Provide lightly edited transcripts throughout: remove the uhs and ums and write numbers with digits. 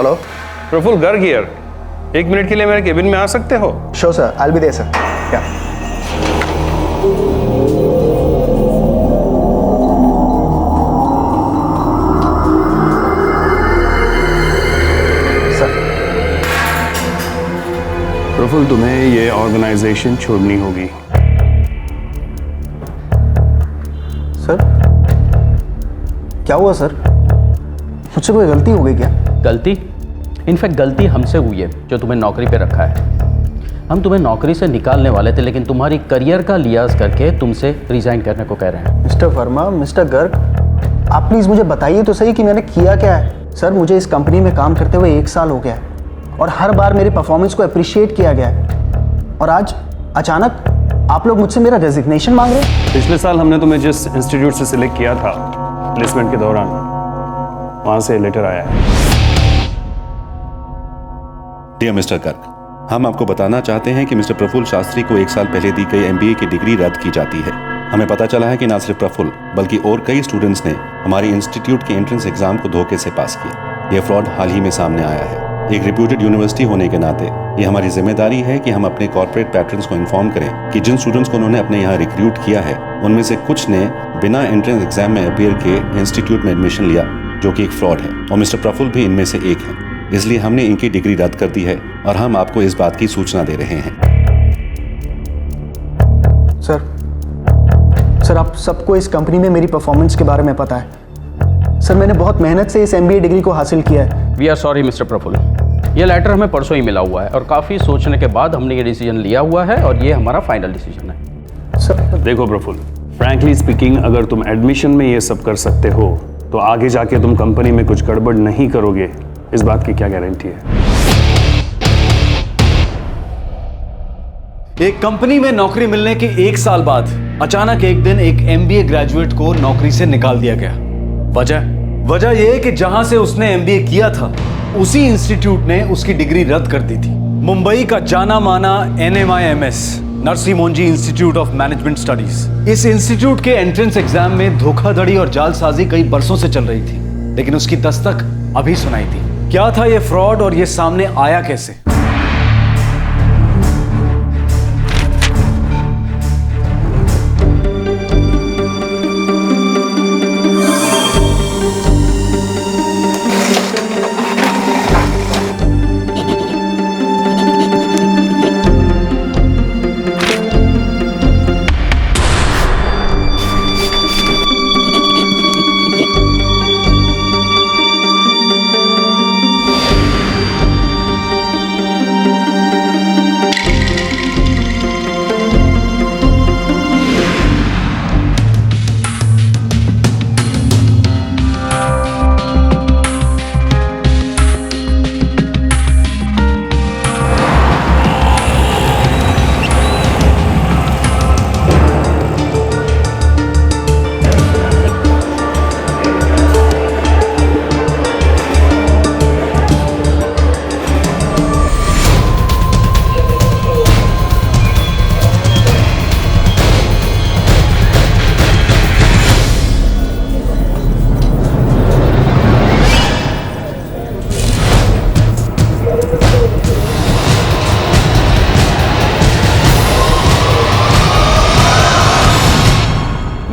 Hello Praful Garg here. 1 minute के लिए मेरे केबिन में आ सकते हो? Sure sir, I will be there sir. या प्रफुल्ल, तुम्हें ये ऑर्गेनाइजेशन छोड़नी होगी। सर क्या हुआ सर? मुझसे कोई गलती हो गई क्या? गलती? इनफैक्ट गलती हमसे हुई है जो तुम्हें नौकरी पे रखा है। हम तुम्हें नौकरी से निकालने वाले थे, लेकिन तुम्हारी करियर का लिहाज करके तुमसे रिजाइन करने को कह रहे हैं। मिस्टर वर्मा, मिस्टर गर्ग, आप प्लीज़ मुझे बताइए तो सही कि मैंने किया क्या है। सर मुझे इस कंपनी में काम करते हुए 1 साल हो गया है और हर बार मेरी परफॉर्मेंस को अप्रिशिएट किया गया है, और आज अचानक आप लोग मुझसे मेरा रेजिग्नेशन मांग रहे हैं। पिछले साल हमने तुम्हें जिस इंस्टीट्यूट से सिलेक्ट किया था प्लेसमेंट के दौरान, वहां से लेटर आया है। डियर मिस्टर गर्ग, हम आपको बताना चाहते हैं कि मिस्टर प्रफुल्ल शास्त्री को 1 साल पहले दी गई MBA की डिग्री रद्द की जाती है। हमें पता चला है कि न सिर्फ प्रफुल्ल बल्कि और कई स्टूडेंट्स ने हमारे इंस्टीट्यूट के एंट्रेंस एग्जाम को धोखे से पास किया। यह फ्रॉड हाल ही में सामने आया है। एक रिप्यूटेड यूनिवर्सिटी होने के नाते ये हमारी जिम्मेदारी है कि हम अपने कॉर्पोरेट पैटर्न्स को इन्फॉर्म करें कि जिन स्टूडेंट्स को उन्होंने अपने यहाँ रिक्रूट किया है उनमें से कुछ ने बिना एंट्रेंस एग्जाम में अपीयर के इंस्टीट्यूट में एडमिशन लिया, जो कि एक फ्रॉड है, और मिस्टर प्रफुल्ल भी इनमें से एक है। इसलिए हमने इनकी डिग्री रद्द कर दी है और हम आपको इस बात की सूचना दे रहे हैं। सर आप सबको इस कंपनी में मेरी परफॉर्मेंस के बारे में पता है। सर मैंने बहुत मेहनत से इस MBA डिग्री को हासिल किया है। We are sorry mister Praful, ये लेटर हमें परसों ही मिला हुआ है और काफ़ी सोचने के बाद हमने ये डिसीजन लिया हुआ है और ये हमारा फाइनल डिसीजन है। सर देखो प्रफुल्ल, फ्रैंकली स्पीकिंग, अगर तुम एडमिशन में ये सब कर सकते हो तो आगे जाके तुम कंपनी में कुछ गड़बड़ नहीं करोगे, इस बात की क्या गारंटी है? एक कंपनी में नौकरी मिलने के 1 साल बाद अचानक एक दिन एक MBA ग्रेजुएट को नौकरी से निकाल दिया गया। वजह यह कि जहां से उसने MBA किया था उसी इंस्टीट्यूट ने उसकी डिग्री रद्द कर दी थी। मुंबई का जाना माना NMIMS, Narsi Monjee institute of management studies. इस इंस्टीट्यूट के एंट्रेंस एग्जाम में धोखाधड़ी और जालसाजी कई बरसों से चल रही थी, लेकिन उसकी दस्तक अभी सुनाई थी। क्या था ये फ्रॉड और ये सामने आया कैसे?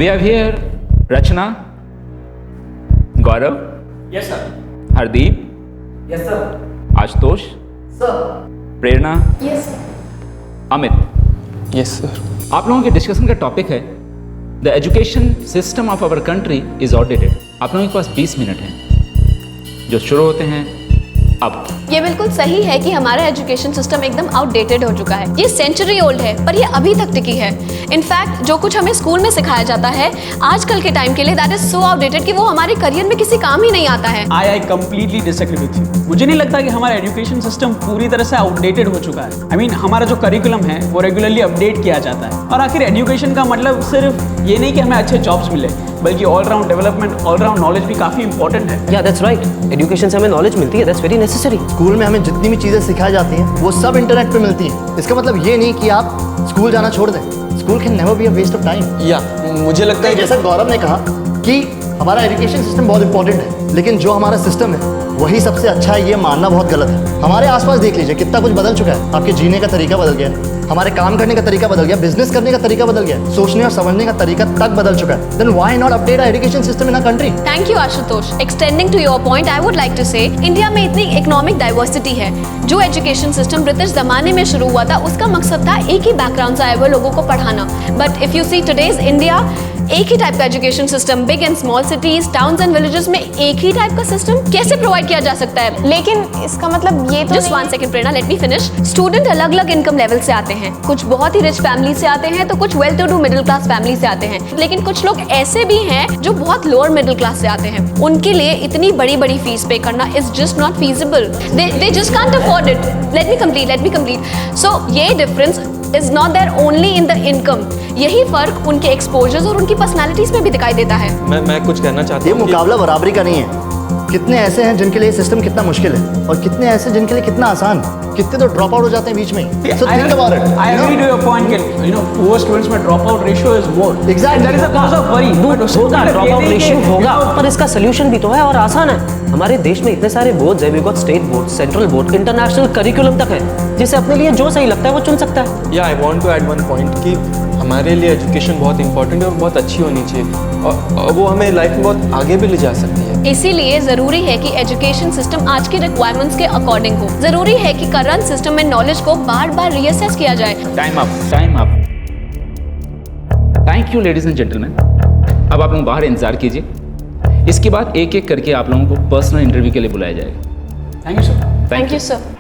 We have here Rachna, Gaurav. Yes, sir. Hardeep. Yes, sir. Ashutosh. Sir. Prerna. Yes, sir. Amit. Yes, sir. आप लोगों के डिस्कशन का टॉपिक है the education system of our country is outdated. आप लोगों के पास 20 मिनट हैं जो शुरू होते हैं अब। ये बिल्कुल सही है कि हमारा एजुकेशन सिस्टम एकदम आउटडेटेड हो चुका है। ये सेंचुरी ओल्ड है, पर ये अभी तक टिकी है। इनफैक्ट जो कुछ हमें स्कूल में सिखाया जाता है आजकल के टाइम के लिए, दैट इज सो आउटडेटेड कि वो हमारे करियर में किसी काम ही नहीं आता है। I completely disagree with you. मुझे नहीं लगता कि हमारा एजुकेशन सिस्टम पूरी तरह से आउटडेटेड हो चुका है। I mean, हमारा जो करिकुलम है वो रेगुलरली अपडेट किया जाता है। और आखिर एजुकेशन का मतलब सिर्फ ये नहीं कि हमें अच्छे जॉब्स मिले, बल्कि ऑलराउंड डेवलपमेंट, ऑलराउंड नॉलेज भी काफी इंपॉर्टेंट है। या दैट्स राइट, एजुकेशन से हमें नॉलेज मिलती है, दैट्स वेरी नेसेसरी। स्कूल में हमें जितनी भी चीज़ें सिखाई जाती हैं वो सब इंटरनेट पे मिलती हैं। इसका मतलब ये नहीं कि आप स्कूल जाना छोड़ दें। School can never be a waste of time. या मुझे लगता है जैसा गौरव ने कहा कि हमारा एजुकेशन सिस्टम बहुत इंपॉर्टेंट है, लेकिन जो हमारा सिस्टम है वही सबसे अच्छा है, ये मानना बहुत गलत है। हमारे आसपास देख लीजिए कितना कुछ बदल चुका है। आपके जीने का तरीका बदल गया है, हमारे काम करने का तरीका बदल गया, बिजनेस करने का तरीका बदल गया, सोचने और समझने का तरीका तक बदल चुका है। Then why not update our education system in our country? Thank you Ashutosh. Extending to your point, I would like to say India में इतनी इकोनॉमिक डाइवर्सिटी है। जो एजुकेशन सिस्टम ब्रिटिश जमाने में शुरू हुआ था, उसका मकसद था एक ही बैकग्राउंड से आए हुए लोगों को पढ़ाना। But if you see today's India, एक ही टाइप का education system, big and small cities, towns and villages में एक ही टाइप का सिस्टम कैसे प्रोवाइड किया जा सकता है? लेकिन इसका मतलब ये तो just one second Prerna, let me finish. Student अलग अलग इनकम लेवल से आते हैं, कुछ बहुत ही रिच फैमिली से आते हैं तो कुछ well to do middle class family से आते हैं, लेकिन कुछ लोग ऐसे भी हैं जो बहुत लोअर मिडिल क्लास से आते हैं। उनके लिए इतनी बड़ी बड़ी फीस पे करना is just not feasible. They just can't afford it. Let me complete. So ये difference is not there only in the income. यही फर्क उनके एक्सपोजर्स और उनकी पर्सनालिटीज में भी दिखाई देता है। मैं कुछ कहना चाहता ये हूँ। मुकाबला बराबरी का नहीं है। कितने ऐसे हैं जिनके लिए सिस्टम कितना मुश्किल है और कितने ऐसे जिनके लिए कितना आसान। कितने तो ड्रॉप आउट हो जाते हैं बीच में। So think about it. I agree to your point कि poor students में drop out ratio is more. Exactly. There is a cause of worry. होगा, ड्रॉप आउट रेशियो होगा, पर इसका सोल्यूशन भी तो है और आसान है। हमारे देश में इतने सारे बोर्ड्स है, we got state board, central board, international curriculum तक है, जिसे अपने लिए जो सही लगता है वो चुन सकता है। या I want to add one point कि हमारे लिए एजुकेशन बहुत इंपॉर्टेंट है और बहुत अच्छी होनी चाहिए और वो हमें लाइफ में बहुत आगे भी ले जा सकती है। इसीलिए जरूरी है कि एजुकेशन सिस्टम आज की रिक्वायरमेंट्स के अकॉर्डिंग हो। जरूरी है कि करंट सिस्टम में नॉलेज को बार बार रीअसेस किया जाए। Time up. Thank you ladies and gentleman. अब आप लोग बाहर इंतजार कीजिए, इसके बाद एक एक करके आप लोगों को पर्सनल इंटरव्यू के लिए बुलाया जाएगा। Thank you, sir. Thank you sir.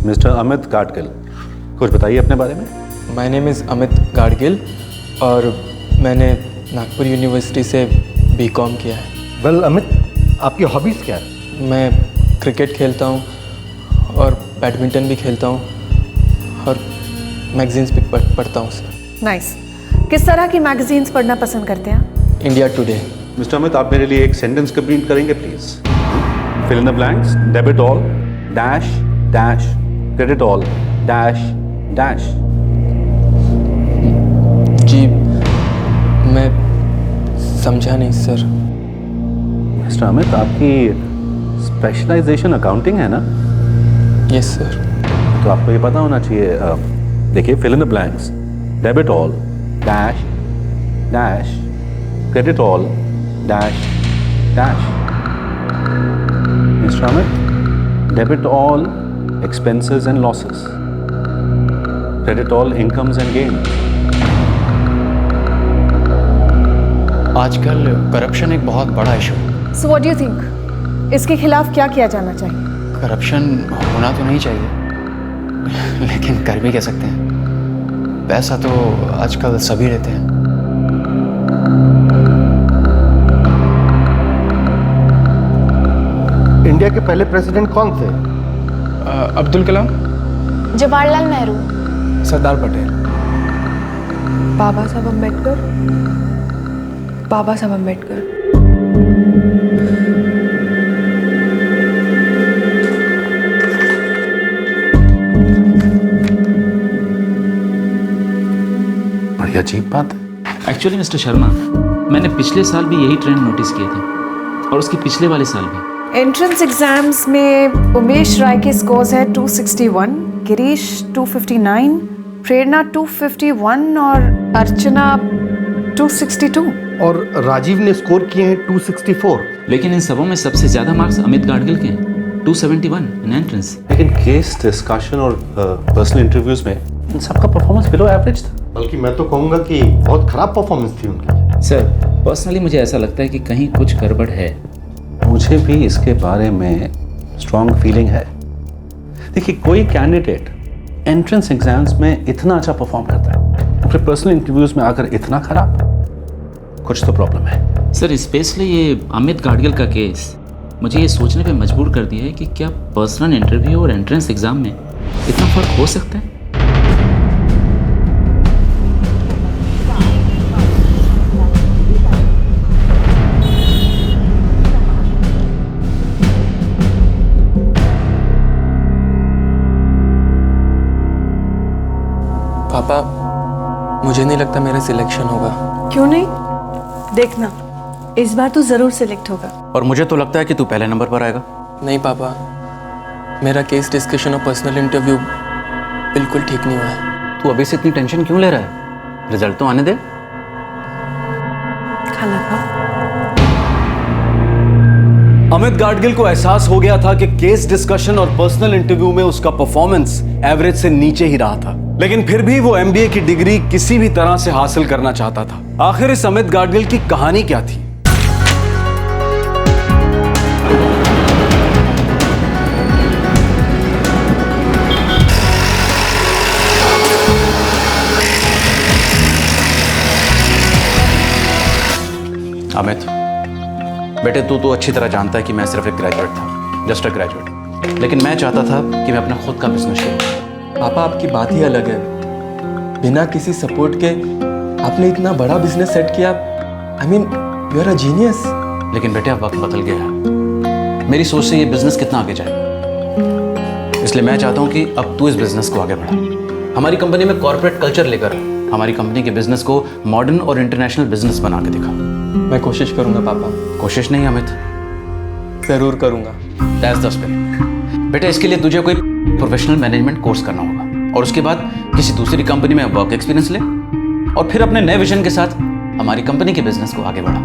Mister Amit Gadgil, कुछ बताइए अपने बारे में। My name is Amit Gadgil और मैंने नागपुर यूनिवर्सिटी से बीकॉम किया है। वेल अमित, आपकी हॉबीज़ क्या है? मैं क्रिकेट खेलता हूँ और बैडमिंटन भी खेलता हूँ और मैगजीन्स भी पढ़ता हूँ सर। नाइस। किस तरह की मैगजीन्स पढ़ना पसंद करते हैं? India today. मिस्टर अमित, आप मेरे लिए एक सेंटेंस कंप्लीट करेंगे please. Fill in the blanks, debit all, dash dash, credit all, dash dash. जी मैं समझा नहीं सर। मिस्टर अमित, आपकी स्पेशलाइजेशन अकाउंटिंग है ना? Yes sir. तो आपको ये पता होना चाहिए। देखिए, fill in the blanks, debit all, dash dash, credit all, dash dash. Mister Amit, debit all expenses and losses, credit all incomes and gains. आजकल करप्शन एक बहुत बड़ा इशू है। So what do you think, इसके खिलाफ क्या किया जाना चाहिए? करप्शन होना तो नहीं चाहिए, लेकिन कर भी कह सकते हैं। पैसा तो आजकल सभी लेते हैं। इंडिया के पहले प्रेसिडेंट कौन थे? अब्दुल कलाम, जवाहरलाल नेहरू, सरदार पटेल, बाबा साहब अम्बेडकर, बाबा साहब अम्बेडकर। बड़ी अजीब बात है। एक्चुअली मिस्टर शर्मा, मैंने पिछले साल भी यही ट्रेंड नोटिस किए थे और उसके पिछले वाले साल भी। एंट्रेंस एग्जाम्स में उमेश राय के स्कोर्स है 261, गिरीश 259, प्रेरणा 251 और अर्चना 262। और राजीव ने स्कोर किए हैं 264। लेकिन इन सबों में सबसे ज्यादा मार्क्स अमित गाडगिल के हैं, 271 इन एंट्रेंस। लेकिन केस डिस्कशन और पर्सनल इंटरव्यूज में इन सबका परफॉर्मेंस बिलो एवरेज था। बल्कि मैं तो कहूँगा कि बहुत खराब परफॉर्मेंस थी उनकी। सर, पर्सनली मुझे ऐसा लगता है कि कहीं कुछ गड़बड़ है। मुझे भी इसके बारे में स्ट्रॉन्ग फीलिंग है। देखिए, कोई कैंडिडेट एंट्रेंस एग्जाम्स में इतना अच्छा परफॉर्म करता है, फिर पर्सनल इंटरव्यूज में आकर इतना खराब, कुछ तो प्रॉब्लम है। सर स्पेशली ये अमित गाडगिल का केस मुझे ये सोचने पे मजबूर कर दिया है कि क्या पर्सनल इंटरव्यू और एंट्रेंस एग्जाम में इतना फर्क हो सकता है। पापा, मुझे नहीं लगता मेरा सिलेक्शन होगा। क्यों नहीं? देखना, इस बार तो जरूर सिलेक्ट होगा। और मुझे तो लगता है कि तू पहले नंबर पर आएगा। नहीं पापा, मेरा केस डिस्कशन और पर्सनल इंटरव्यू बिल्कुल ठीक नहीं हुआ है। तू अभी से इतनी टेंशन क्यों ले रहा है? रिजल्ट तो आने दे। खाना खाओ। अमित गाडगिल को एहसास हो गया था कि केस डिस्कशन और पर्सनल इंटरव्यू में उसका परफॉर्मेंस एवरेज से नीचे ही रहा था, लेकिन फिर भी वो एमबीए की डिग्री किसी भी तरह से हासिल करना चाहता था। आखिर इस अमित गाडगिल की कहानी क्या थी? अमित बेटे, तू तो अच्छी तरह जानता है कि मैं सिर्फ एक ग्रेजुएट था, जस्ट अ ग्रेजुएट। लेकिन मैं चाहता था कि मैं अपना खुद का बिजनेस करूं। पापा, आपकी बात ही अलग है। बिना किसी सपोर्ट के आपने इतना बड़ा बिजनेस सेट किया। I mean, you are a genius. लेकिन बेटे अब वक्त बदल गया है। मेरी सोच से ये बिजनेस कितना आगे जाए, इसलिए मैं चाहता हूँ कि अब तू इस बिजनेस को आगे बढ़ा। हमारी कंपनी में कॉर्पोरेट कल्चर लेकर हमारी कंपनी के बिजनेस को मॉडर्न और इंटरनेशनल बिजनेस बना के दिखा। मैं कोशिश करूंगा पापा। कोशिश नहीं अमित, जरूर करूंगा। That's the spirit. बेटा, इसके लिए तुझे कोई प्रोफेशनल मैनेजमेंट कोर्स करना होगा और उसके बाद किसी दूसरी कंपनी में वर्क एक्सपीरियंस ले और फिर अपने नए विजन के साथ हमारी कंपनी के बिजनेस को आगे बढ़ा।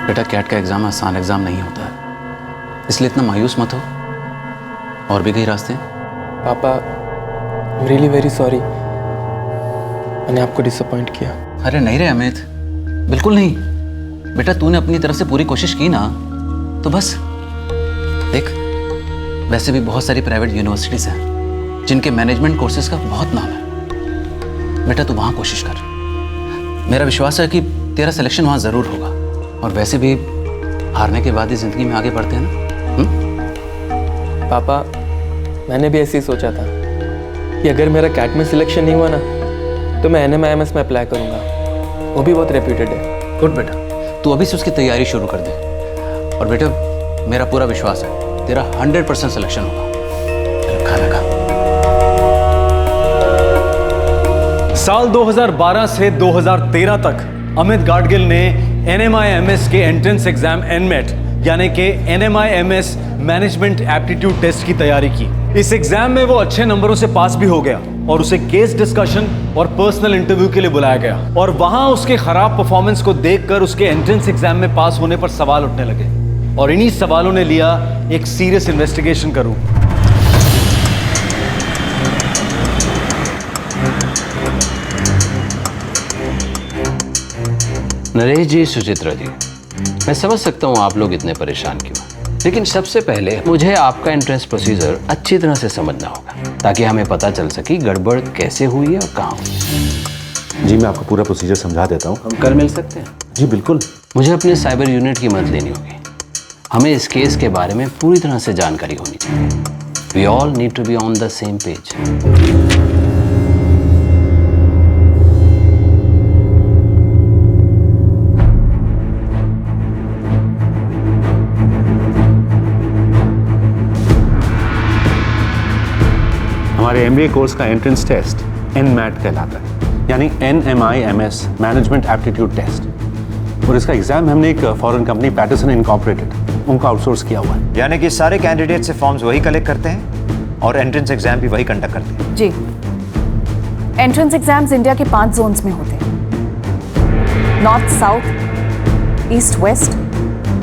बेटा, कैट का एग्जाम आसान एग्जाम नहीं होता है, इसलिए इतना मायूस मत हो। और भी कई रास्ते हैं। पापा, रियली वेरी सॉरी, मैंने आपको डिसअपॉइंट किया। अरे नहीं रे अमित, बिल्कुल नहीं। बेटा, तूने अपनी तरफ से पूरी कोशिश की ना, तो बस देख, वैसे भी बहुत सारी प्राइवेट यूनिवर्सिटीज हैं जिनके मैनेजमेंट कोर्सेज का बहुत नाम है। बेटा, तू वहाँ कोशिश कर। मेरा विश्वास है कि तेरा सिलेक्शन वहाँ ज़रूर होगा। और वैसे भी हारने के बाद ही ज़िंदगी में आगे बढ़ते हैं ना। पापा, मैंने भी ऐसे ही सोचा था कि अगर मेरा कैट में सिलेक्शन नहीं हुआ ना, तो मैं NMIMS में अप्लाई करूँगा। वो भी बहुत रेप्यूटेड है। गुड बेटा, तू अभी से उसकी तैयारी शुरू कर दे। और बेटा, मेरा पूरा विश्वास है तेरा 100% सिलेक्शन होगा। खाना खा। साल 2012 से 2013 तक अमित गाडगिल ने NMIMS के एंट्रेंस एग्जाम NMAT यानी कि NMIMS मैनेजमेंट एप्टीट्यूड टेस्ट की तैयारी की। इस एग्जाम में वो अच्छे नंबरों से पास भी हो गया और उसे केस डिस्कशन और पर्सनल इंटरव्यू के लिए बुलाया गया। और वहां उसके खराब परफॉर्मेंस को देखकर उसके एंट्रेंस एग्जाम में पास होने पर सवाल उठने लगे और इन्हीं सवालों ने लिया एक सीरियस इन्वेस्टिगेशन का रूप। नरेश जी, सुचित्रा जी, मैं समझ सकता हूँ आप लोग इतने परेशान क्यों, लेकिन सबसे पहले मुझे आपका एंट्रेंस प्रोसीजर अच्छी तरह से समझना होगा ताकि हमें पता चल सके गड़बड़ कैसे हुई है और कहाँ हुई। जी, मैं आपको पूरा प्रोसीजर समझा देता हूँ। हम कल मिल सकते हैं? जी बिल्कुल। मुझे अपने साइबर यूनिट की मदद लेनी होगी। हमें इस केस के बारे में पूरी तरह से जानकारी होनी चाहिए। We all need to be on the same page. हमारे MBA कोर्स का एंट्रेंस टेस्ट NMAT कहलाता है, यानी NMIMS मैनेजमेंट एप्टीट्यूड टेस्ट। और इसका एग्जाम हमने एक फॉरेन कंपनी पैटरसन इनकॉर्पोरेटेड उनको आउटसोर्स किया हुआ है। यानी कि सारे कैंडिडेट से फॉर्म्स वही कलेक्ट करते हैं और एंट्रेंस एग्जाम भी वही कंडक्ट करते हैं। जी, एंट्रेंस एग्जाम्स इंडिया के 5 जोन्स में होते हैं, north, south, east, west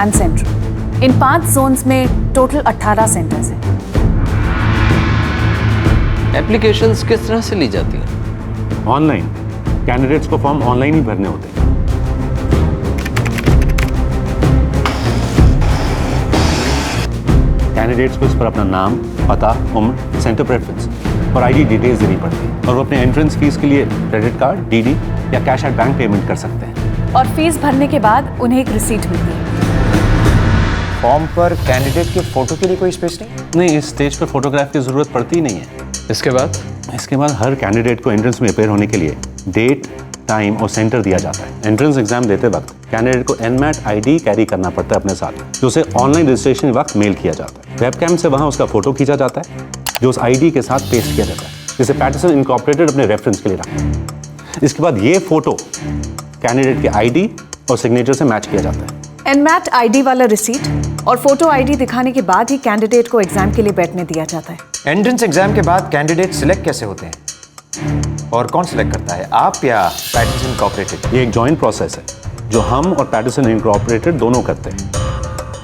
and central. इन 5 जोन्स में टोटल 18 सेंटर्स हैं। एप्लीकेशंस किस तरह से ली जाती हैं? ऑनलाइन। कैंडिडेट्स को फॉर्म ऑनलाइन ही भरने होते हैं। कैंडिडेट्स को इस पर अपना नाम, पता, उम्र, सेंटर प्रेफरेंस और आईडी डिटेल्स देनी पड़ती है और वो अपने एंट्रेंस फीस के लिए क्रेडिट कार्ड, डीडी या कैश एट बैंक पेमेंट कर सकते हैं। और फीस भरने के बाद उन्हें एक रिसीट मिलती है। फॉर्म पर कैंडिडेट के फोटो के लिए कोई स्पेस नहीं? नहीं, इस स्टेज पर फोटोग्राफ की जरूरत पड़ती ही नहीं है। इसके बाद हर कैंडिडेट को एंट्रेंस में अपेयर होने के लिए डेट, टाइम और सेंटर दिया जाता है। एंट्रेंस एग्जाम देते वक्त कैंडिडेट को एनमैट आईडी कैरी करना पड़ता है अपने साथ, जो उसे ऑनलाइन रजिस्ट्रेशन वक्त मेल किया जाता है। वेबकैम से वहां उसका फोटो खींचा जाता है, जो उस आईडी के साथ पेस्ट किया जाता है, जिसे पैटरसन इनकॉर्पोरेटेड अपने रेफरेंस के लिए रखता है। इसके बाद ये फोटो कैंडिडेट के आईडी और सिग्नेचर से मैच किया जाता है। एनमैट आईडी वाला रिसीट और फोटो आईडी दिखाने के बाद ही कैंडिडेट को एग्जाम के लिए बैठने दिया जाता है। एंट्रेंस एग्जाम के बाद कैंडिडेट सिलेक्ट कैसे होते हैं और कौन सिलेक्ट करता है, आप या पैटरसन इनकॉर्पोरेटेड? ये एक जॉइंट प्रोसेस है जो हम और पैटरसन इनकॉर्पोरेटेड दोनों करते हैं।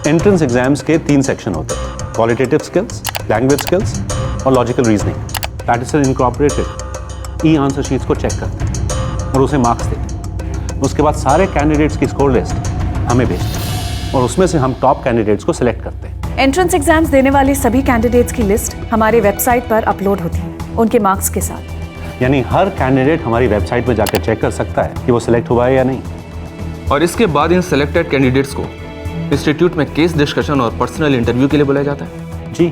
एंट्रेंस एग्जाम्स के 3 सेक्शन होते हैं, क्वालिटेटिव स्किल्स, लैंग्वेज स्किल्स और logical reasoning. Patterson Incorporated e answer sheets को चेक करते हैं और उसे मार्क्स देते हैं। उसके बाद सारे कैंडिडेट्स की स्कोर लिस्ट हमें भेजते हैं और उसमें से हम टॉप कैंडिडेट्स को सिलेक्ट करते हैं। एंट्रेंस एग्जाम्स देने वाले सभी कैंडिडेट्स की लिस्ट हमारे वेबसाइट पर अपलोड होती है उनके मार्क्स के साथ। यानी हर कैंडिडेट हमारी वेबसाइट पर जाकर चेक कर सकता है कि वो सिलेक्ट हुआ है या नहीं। और इसके बाद इन सिलेक्टेड कैंडिडेट्स को इंस्टीट्यूट में केस डिस्कशन और पर्सनल इंटरव्यू के लिए बुलाया जाता है। जी।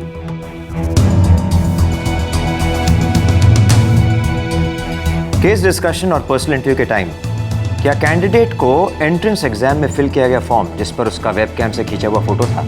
केस डिस्कशन और पर्सनल इंटरव्यू के टाइम क्या कैंडिडेट को एंट्रेंस एग्जाम में फिल किया गया फॉर्म जिस पर उसका वेबकैम से खींचा हुआ फोटो था,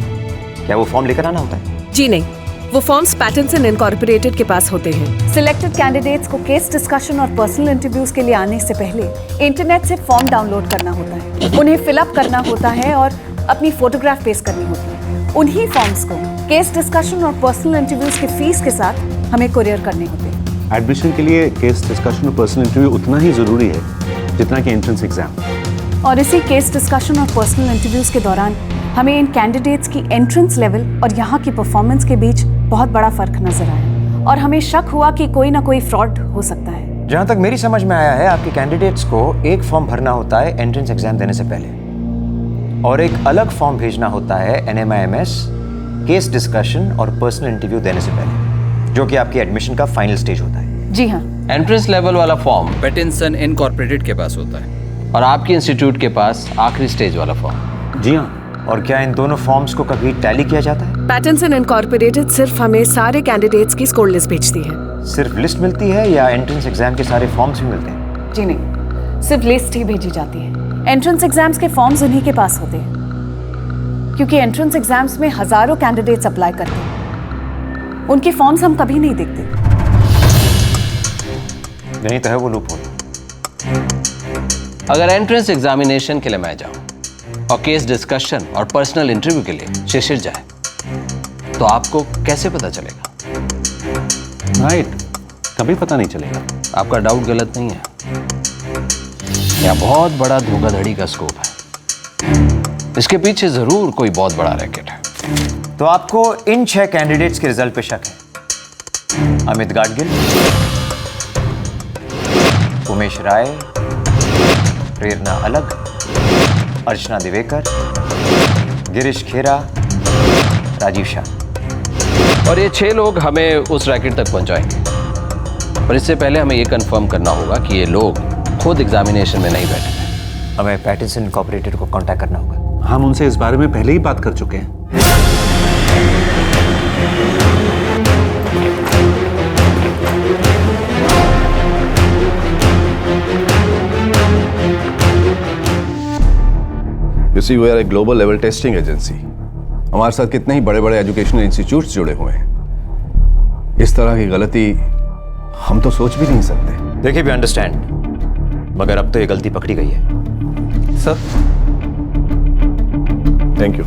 क्या वो फॉर्म लेकर आना होता है? जी नहीं, वो फॉर्म्स पैटरसन इनकॉर्पोरेटेड के पास होते हैं। सिलेक्टेड कैंडिडेट्स को केस डिस्कशन और पर्सनल इंटरव्यूज के लिए आने से पहले इंटरनेट से फॉर्म डाउनलोड करना होता है, उन्हें फिलअप करना होता है और अपनी फोटोग्राफ पेश करनी होती है। उन्हीं फॉर्म्स को केस डिस्कशन और पर्सनल इंटरव्यूज के फीस के साथ हमें कुरियर करने होते हैं। एडमिशन के लिए केस डिस्कशन और पर्सनल इंटरव्यू उतना ही जरूरी है जितना कि एंट्रेंस एग्जाम। और इसी केस डिस्कशन और पर्सनल इंटरव्यूज के दौरान हमें इन कैंडिडेट्स की एंट्रेंस लेवल और यहाँ की परफॉर्मेंस के बीच बहुत बड़ा फर्क नजर आया और हमें शक हुआ कि कोई ना कोई फ्रॉड हो सकता है। जहां तक मेरी समझ में आया है, आपके कैंडिडेट्स को एक फॉर्म भरना होता है एंट्रेंस एग्जाम देने से पहले और एक अलग फॉर्म भेजना होता है NMIMS केस डिस्कशन और पर्सनल इंटरव्यू देने से पहले, जो कि आपकी एडमिशन का फाइनल स्टेज होता है। जी हाँ। एंट्रेंस लेवल वाला फॉर्म पैटरसन इनकॉर्पोरेटेड के पास होता है और आपके इंस्टीट्यूट के पास आखिरी स्टेज वाला फॉर्म। जी हाँ। और क्या इन दोनों फॉर्म्स को कभी टैली किया जाता है? पैटरसन इनकॉर्पोरेटेड सिर्फ हमें सारे कैंडिडेट्स की स्कोर लिस्ट भेजती है। सिर्फ लिस्ट मिलती है या एंट्रेंस एग्जाम के सारे फॉर्म्स भी मिलते हैं? जी नहीं, सिर्फ लिस्ट ही भेजी जाती है। एंट्रेंस एग्जाम्स के फॉर्म्स उन्हीं के पास होते हैं क्योंकि एंट्रेंस एग्जाम्स में हजारों कैंडिडेट्स अप्लाई करते हैं, उनके फॉर्म्स हम कभी नहीं देखते। नहीं तो है वो लूप होल। अगर एंट्रेंस एग्जामिनेशन के लिए मैं जाऊं और केस डिस्कशन और पर्सनल इंटरव्यू के लिए शिशिर जाए तो आपको कैसे पता चलेगा? राइट, कभी पता नहीं चलेगा। आपका डाउट गलत नहीं है, यह बहुत बड़ा धोखाधड़ी का स्कोप है, इसके पीछे जरूर कोई बहुत बड़ा रैकेट है। तो आपको इन 6 कैंडिडेट्स के रिजल्ट पे शक है? अमित गाडगिल, उमेश राय, प्रेरणा अलग, अर्चना दिवेकर, गिरीश खेरा, राजीव शाह। और ये 6 लोग हमें उस रैकेट तक पहुंचाएंगे, पर इससे पहले हमें ये कंफर्म करना होगा कि ये लोग खुद एग्जामिनेशन में नहीं बैठे हैं। हमें पैटरसन इनकॉर्पोरेटेड को कांटेक्ट करना होगा। हम उनसे इस बारे में पहले ही बात कर चुके हैं। You see, we are a global level testing agency. हमारे साथ कितने ही बड़े बड़े एजुकेशनल इंस्टीट्यूट्स जुड़े हुए हैं। इस तरह की गलती हम तो सोच भी नहीं सकते। देखिए, वी अंडरस्टैंड, मगर अब तो ये गलती पकड़ी गई है। Sir, thank you.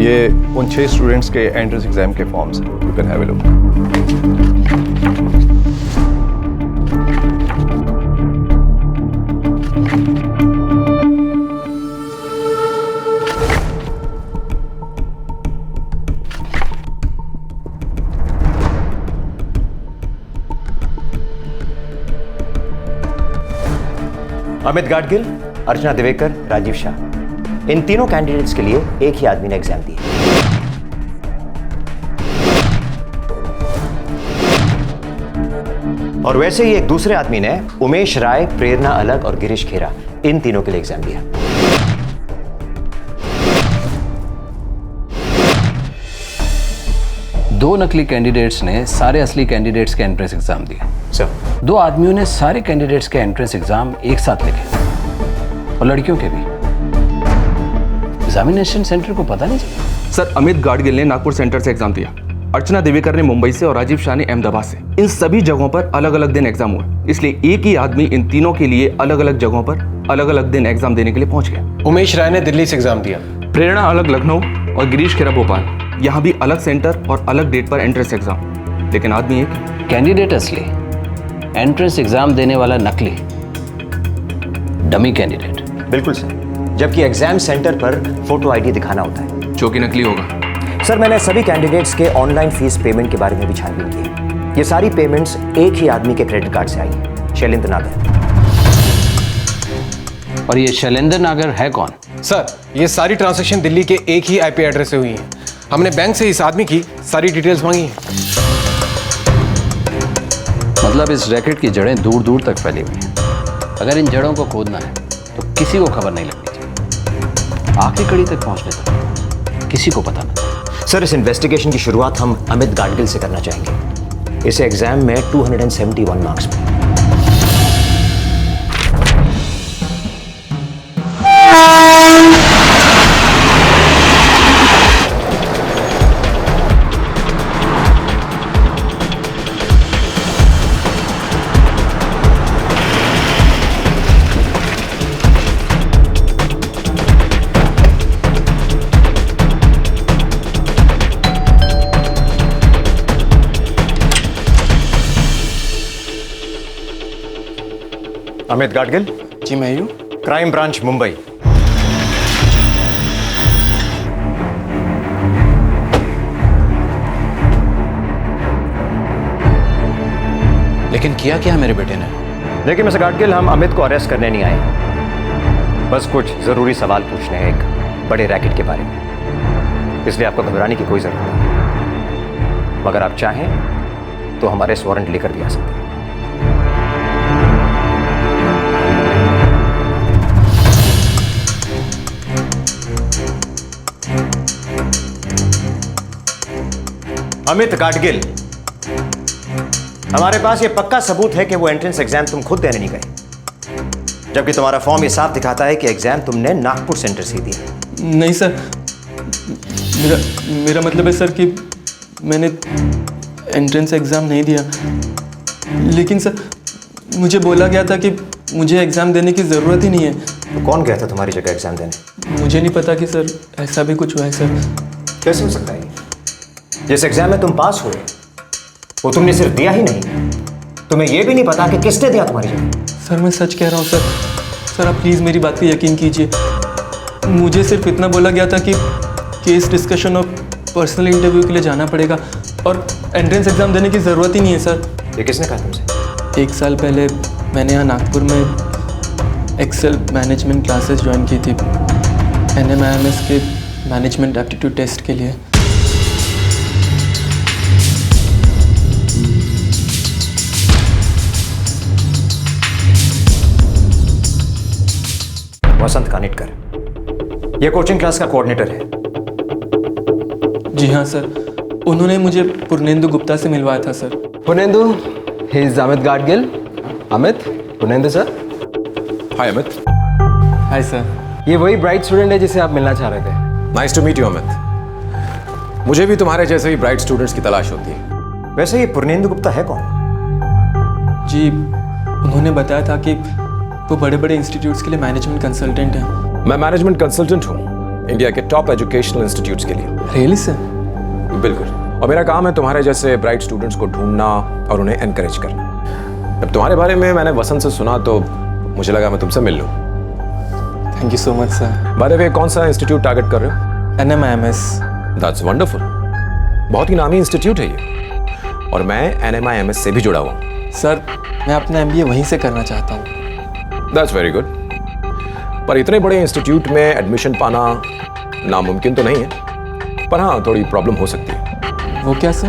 ये उन 6 स्टूडेंट्स के एंट्रेंस एग्जाम के फॉर्म्स हैं। You can have a look. Amit Gadgil, Archana Divekar, Rajiv Shah, इन तीनों कैंडिडेट्स के लिए एक ही आदमी ने एग्जाम दिया। और वैसे ही एक दूसरे आदमी ने उमेश राय, प्रेरणा अलग और गिरीश खेरा, इन तीनों के लिए एग्जाम दिया। दो नकली कैंडिडेट्स ने सारे असली कैंडिडेट्स के एंट्रेंस एग्जाम दिए। सर, दो आदमियों ने सारे कैंडिडेट्स के एंट्रेंस एग्जाम एक साथ लिखे और लड़कियों के भी। एग्जामिनेशन सेंटर को पता नहीं चला। सर, अमित गाडगिल ने नागपुर सेंटर से एग्जाम दिया, अर्चना देवेकर ने मुंबई से और राजीव शाह ने अहमदाबाद से। इन सभी जगहों पर अलग अलग दिन एग्जाम हुए, इसलिए एक ही आदमी इन तीनों के लिए अलग अलग जगहों पर अलग अलग दिन एग्जाम देने के लिए पहुंच गया। उमेश राय ने दिल्ली से एग्जाम दिया, प्रेरणा अलग लखनऊ और गिरीश खेरा भोपाल, यहाँ भी अलग सेंटर और अलग डेट पर एंट्रेंस एग्जाम, लेकिन आदमी एक। कैंडिडेट असली, एंट्रेंस एग्जाम देने वाला नकली, डमी कैंडिडेट। बिल्कुल सर, जबकि एग्जाम सेंटर पर फोटो आईडी दिखाना होता है, जो कि नकली होगा। सर, मैंने सभी कैंडिडेट्स के ऑनलाइन फीस पेमेंट के बारे में भी छानबीन की। ये सारी पेमेंट्स एक ही आदमी के क्रेडिट कार्ड से आई, शैलेंद्र नागर। और ये शैलेंद्र नागर है कौन? सर, ये सारी ट्रांजैक्शन दिल्ली के एक ही आईपी एड्रेस से हुई हैं। हमने बैंक से इस आदमी की सारी डिटेल्स मांगी हैं। मतलब इस रैकेट की जड़ें दूर दूर तक फैली हुई हैं। अगर इन जड़ों को खोदना है तो किसी को खबर नहीं लगनी चाहिए, आखिरी कड़ी तक पहुंचने तक किसी को पता नहीं। सर, इस इन्वेस्टिगेशन की शुरुआत हम अमित गाडगिल से करना चाहेंगे। इसे एग्जाम में 271 मार्क्स मिले। अमित गाडगिल। जी मैं हूँ। Crime branch Mumbai. लेकिन किया क्या मेरे बेटे ने? देखिए मिस्टर गाडगिल, हम अमित को अरेस्ट करने नहीं आए, बस कुछ जरूरी सवाल पूछने हैं एक बड़े रैकेट के बारे में। इसलिए आपको घबराने की कोई जरूरत नहीं। मगर आप चाहें तो हमारे वारंट लेकर भी आ सकते हैं। अमित गाडगिल, हमारे पास ये पक्का सबूत है कि वो एंट्रेंस एग्जाम तुम खुद देने नहीं गए, जबकि तुम्हारा फॉर्म ये साफ दिखाता है कि एग्जाम तुमने नागपुर सेंटर से दिया। नहीं सर, मेरा मतलब है सर कि मैंने एंट्रेंस एग्ज़ाम नहीं दिया, लेकिन सर मुझे बोला गया था कि मुझे एग्ज़ाम देने की ज़रूरत ही नहीं है। तो कौन गया था तुम्हारी जगह एग्जाम देने? मुझे नहीं पता कि सर ऐसा भी कुछ हुआ है सर। कैसे हो सकता है? जिस एग्जाम में तुम पास हुए वो तुमने सिर्फ दिया ही नहीं, तुम्हें यह भी नहीं पता कि किसने दिया तुम्हारी जगह। सर मैं सच कह रहा हूँ सर। सर आप प्लीज़ मेरी बात पे यकीन कीजिए। मुझे सिर्फ इतना बोला गया था कि केस डिस्कशन और पर्सनल इंटरव्यू के लिए जाना पड़ेगा और एंट्रेंस एग्ज़ाम देने की ज़रूरत ही नहीं है सर। ये किसने कहा तुमसे? 1 साल पहले मैंने यहाँ नागपुर में एक्सेल मैनेजमेंट क्लासेस ज्वाइन की थी, NMIMS के मैनेजमेंट एप्टीट्यूड टेस्ट के लिए। वसंत कानिटकर, यह कोचिंग क्लास का कोऑर्डिनेटर है। जी हाँ सर, उन्होंने मुझे पूर्णेंदु गुप्ता से मिलवाया था sir. Purnendu, he is Amit Gadgil. Amit, Purnendu sir. Hi Amit. Hi sir. ये वही ब्राइट स्टूडेंट है जिसे आप मिलना चाह रहे थे। Nice to meet you Amit. मुझे भी तुम्हारे जैसे ही ब्राइट स्टूडेंट्स की तलाश होती है। वैसे ये पूर्णेंदु गुप्ता है कौन? जी, उन्होंने बताया था कि वो बड़े बड़े इंस्टीट्यूट्स के लिए मैनेजमेंट कंसल्टेंट हैं। मैं मैनेजमेंट कंसल्टेंट हूँ इंडिया के टॉप एजुकेशनल इंस्टीट्यूट्स के लिए। Really sir? बिल्कुल। और मेरा काम है तुम्हारे जैसे ब्राइट स्टूडेंट्स को ढूंढना और उन्हें एनकरेज करना। जब तुम्हारे बारे में मैंने वसंत से सुना तो मुझे लगा मैं तुमसे मिल लूँ। Thank you so much sir. By the way, कौन सा इंस्टीट्यूट टारगेट कर रहे हो? NMIMS। That's wonderful. बहुत ही नामी इंस्टीट्यूट है ये, और मैं NMIMS से भी जुड़ा हुआ हूँ। सर मैं अपना MBA वहीं से करना चाहता हूँ। That's very good. पर इतने बड़े इंस्टीट्यूट में एडमिशन पाना नामुमकिन तो नहीं है, पर हाँ थोड़ी प्रॉब्लम हो सकती है। वो क्या सर?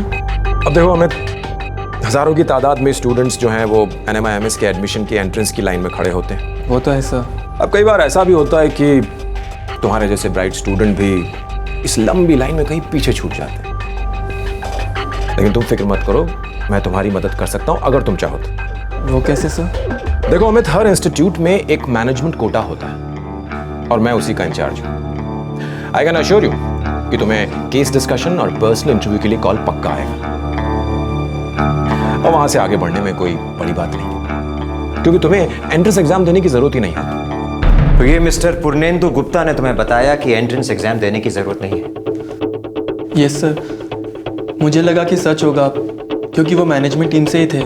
अब देखो हमें हजारों की तादाद में स्टूडेंट्स जो हैं वो NMIMS के एडमिशन की एंट्रेंस की लाइन में खड़े होते हैं। वो तो है सर। अब कई बार ऐसा भी होता है कि तुम्हारे जैसे ब्राइट स्टूडेंट भी इस लंबी लाइन में कहीं पीछे छूट जाते हैं, लेकिन तुम फिक्र मत करो, मैं तुम्हारी मदद कर सकता हूं अगर तुम चाहो तो। वो कैसे सर? देखो अमित, हर इंस्टीट्यूट में एक मैनेजमेंट कोटा होता है और मैं उसी का इंचार्ज हूं। आई कैन अश्योर यू कि तुम्हें केस डिस्कशन और पर्सनल इंटरव्यू के लिए कॉल पक्का आएगा, और वहां से आगे बढ़ने में कोई बड़ी बात नहीं, क्योंकि तुम्हें एंट्रेंस एग्जाम देने की जरूरत ही नहीं होती। तो ये मिस्टर पुर्नेंदु गुप्ता ने तुम्हें बताया कि एंट्रेंस एग्जाम देने की जरूरत नहीं है? यस सर, मुझे लगा कि सच होगा क्योंकि वो मैनेजमेंट टीम से ही थे।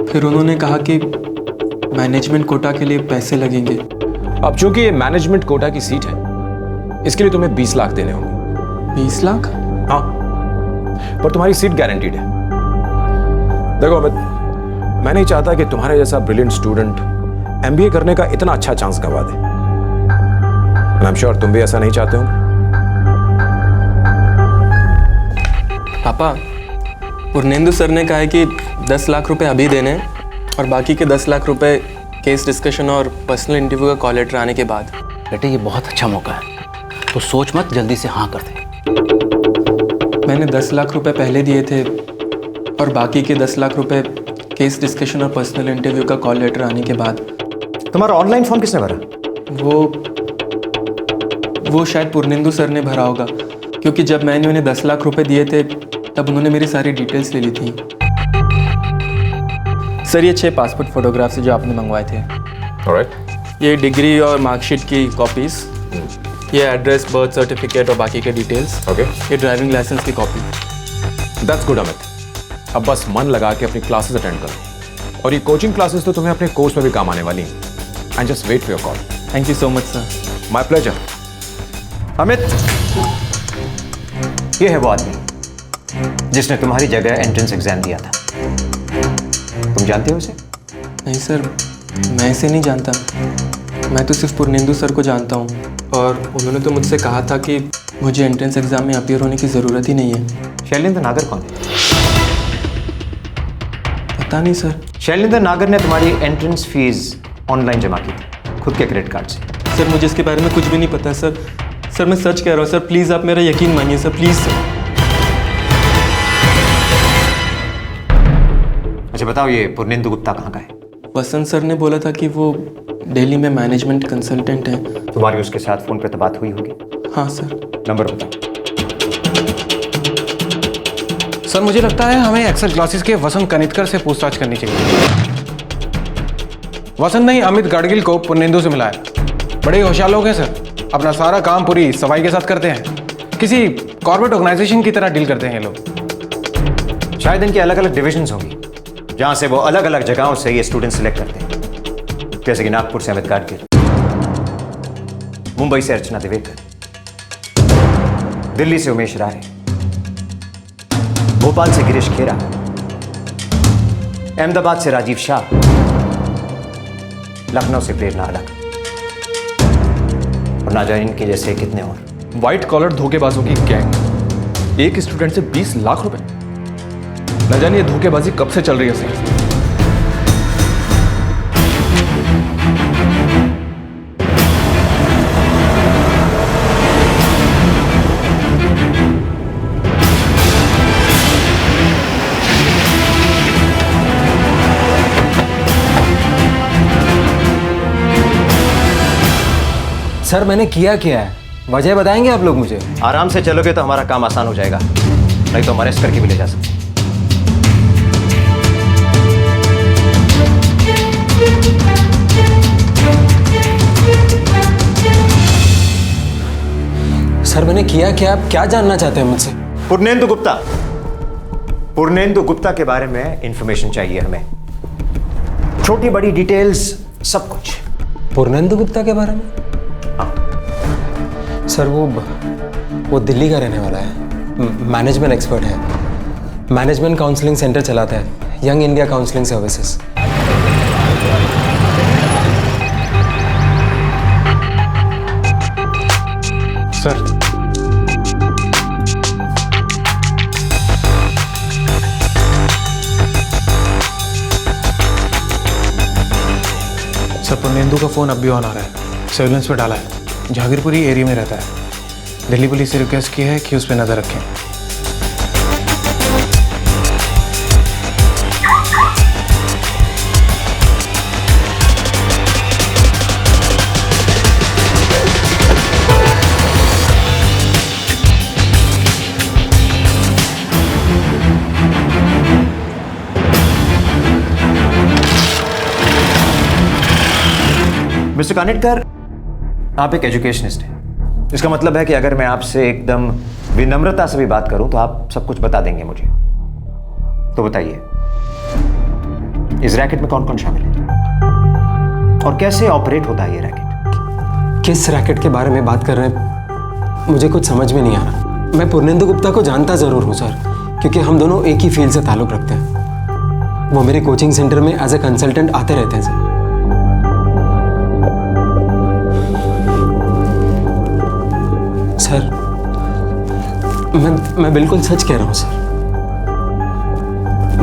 फिर उन्होंने कहा कि मैनेजमेंट कोटा के लिए पैसे लगेंगे। अब चूंकि ये मैनेजमेंट कोटा की सीट है, इसके लिए तुम्हें 20 लाख देने होंगे। 20 लाख? हाँ, पर तुम्हारी सीट गारंटीड है। देखो अमित, मैं नहीं चाहता कि तुम्हारे जैसा ब्रिलियंट स्टूडेंट MBA करने का इतना अच्छा चांस गवा दे। आई एम श्योर तुम भी ऐसा नहीं चाहते हो। पापा, पुर्नेंदु सर ने कहा है कि 10 लाख रुपए अभी देने और बाकी के 10 लाख रुपए केस डिस्कशन और पर्सनल इंटरव्यू का कॉल लेटर आने के बाद। बेटे ये बहुत अच्छा मौका है, तो सोच मत, जल्दी से हाँ कर दे। मैंने 10 लाख रुपए पहले दिए थे और बाकी के 10 लाख रुपए केस डिस्कशन और पर्सनल इंटरव्यू का कॉल लेटर आने के बाद। तुम्हारा ऑनलाइन फॉर्म किसने भरा? वो शायद पुर्नेंदु सर ने भरा होगा, क्योंकि जब मैंने उन्हें 10 लाख रुपए दिए थे तब उन्होंने मेरी सारी डिटेल्स ले ली थी। सर ये 6 पासपोर्ट फोटोग्राफ्स जो आपने मंगवाए थे। ऑलराइट। ये डिग्री और मार्कशीट की कॉपीज, ये एड्रेस, बर्थ सर्टिफिकेट और बाकी के डिटेल्स। ओके। ये ड्राइविंग लाइसेंस की कॉपी। That's good Amit. अब बस मन लगा के अपनी क्लासेस अटेंड करो, और ये कोचिंग क्लासेस तो तुम्हें अपने कोर्स में भी काम आने वाली हैं। And just wait for your call. Thank you so much sir. My pleasure. Amit, ये है वो आदमी जिसने तुम्हारी जगह एंट्रेंस एग्जाम दिया था। तुम जानते हो उसे? नहीं सर, मैं इसे नहीं जानता। मैं तो सिर्फ पुर्नेंदु सर को जानता हूँ, और उन्होंने तो मुझसे कहा था कि मुझे एंट्रेंस एग्जाम में अपीयर होने की ज़रूरत ही नहीं है। शैलेंद्र नागर कौन है? पता नहीं सर। शैलेंद्र नागर ने तुम्हारी एंट्रेंस फीस ऑनलाइन जमा की थी, खुद के क्रेडिट कार्ड से। सर मुझे इसके बारे में कुछ भी नहीं पता सर। सर मैं सच कह रहा हूँ सर, प्लीज़ आप मेरा यकीन मानिए सर, प्लीज़ सर। अच्छा बताओ, ये पुर्नेंदु गुप्ता कहाँ का है? वसंत सर ने बोला था कि वो दिल्ली में मैनेजमेंट कंसल्टेंट है। तुम्हारी उसके साथ फ़ोन पर तो बात हुई होगी? हाँ सर। नंबर बताओ। सर मुझे लगता है हमें एक्सेल क्लासेस के वसंत कनितकर से पूछताछ करनी चाहिए। वसंत नहीं, अमित गाडगिल को पुर्नेंदु से मिला है। बड़े होशियार लोग हैं सर, अपना सारा काम पूरी सफाई के साथ करते हैं। किसी कॉर्पोरेट ऑर्गेनाइजेशन की तरह डील करते हैं ये लोग। शायद इनकी अलग अलग डिविजन्स होंगी, जहां से वो अलग अलग जगहों से ये स्टूडेंट सिलेक्ट करते हैं, जैसे कि नागपुर से अमित गाडगिल, मुंबई से अर्चना दिवेकर, दिल्ली से उमेश राय, भोपाल से गिरीश खेरा, अहमदाबाद से राजीव शाह, लखनऊ से प्रेरणा अलग, और ना जाने इनके जैसे कितने और। व्हाइट कॉलर धोखेबाजों की गैंग, एक स्टूडेंट से 20 लाख रुपए। न जाने ये धोखेबाजी कब से चल रही है सर। सर मैंने किया क्या है, वजह बताएंगे आप लोग मुझे? आराम से चलोगे तो हमारा काम आसान हो जाएगा, नहीं तो हम अरेस्ट करके भी ले जा सकते हैं। सर मैंने किया क्या, आप क्या जानना चाहते हैं मुझसे? पुर्नेंदु गुप्ता के बारे में इंफॉर्मेशन चाहिए हमें, छोटी बड़ी डिटेल्स, सब कुछ। पुर्नेंदु गुप्ता के बारे में? हाँ। सर वो दिल्ली का रहने वाला है, मैनेजमेंट एक्सपर्ट है, मैनेजमेंट काउंसलिंग सेंटर चलाता है, young India counselling services. Sir Purnendu का फ़ोन अब भी ऑन आ रहा है, सर्विलेंस पे डाला है, जहांगीरपुरी एरिया में रहता है। दिल्ली पुलिस से रिक्वेस्ट की है कि उस पर नज़र रखें। मिस्टर कानिटकर, आप एक एजुकेशनिस्ट हैं। इसका मतलब है कि अगर मैं आपसे एकदम विनम्रता से भी बात करूं तो आप सब कुछ बता देंगे मुझे। तो बताइए, इस रैकेट में कौन कौन शामिल है और कैसे ऑपरेट होता है ये रैकेट? किस रैकेट के बारे में बात कर रहे हैं मुझे कुछ समझ में नहीं आ रहा। मैं पुर्नेंदु गुप्ता को जानता जरूर हूँ सर, क्योंकि हम दोनों एक ही फील्ड से ताल्लुक रखते हैं। वो मेरे कोचिंग सेंटर में एज ए कंसल्टेंट आते रहते हैं सर। सर मैं बिल्कुल सच कह रहा हूं सर।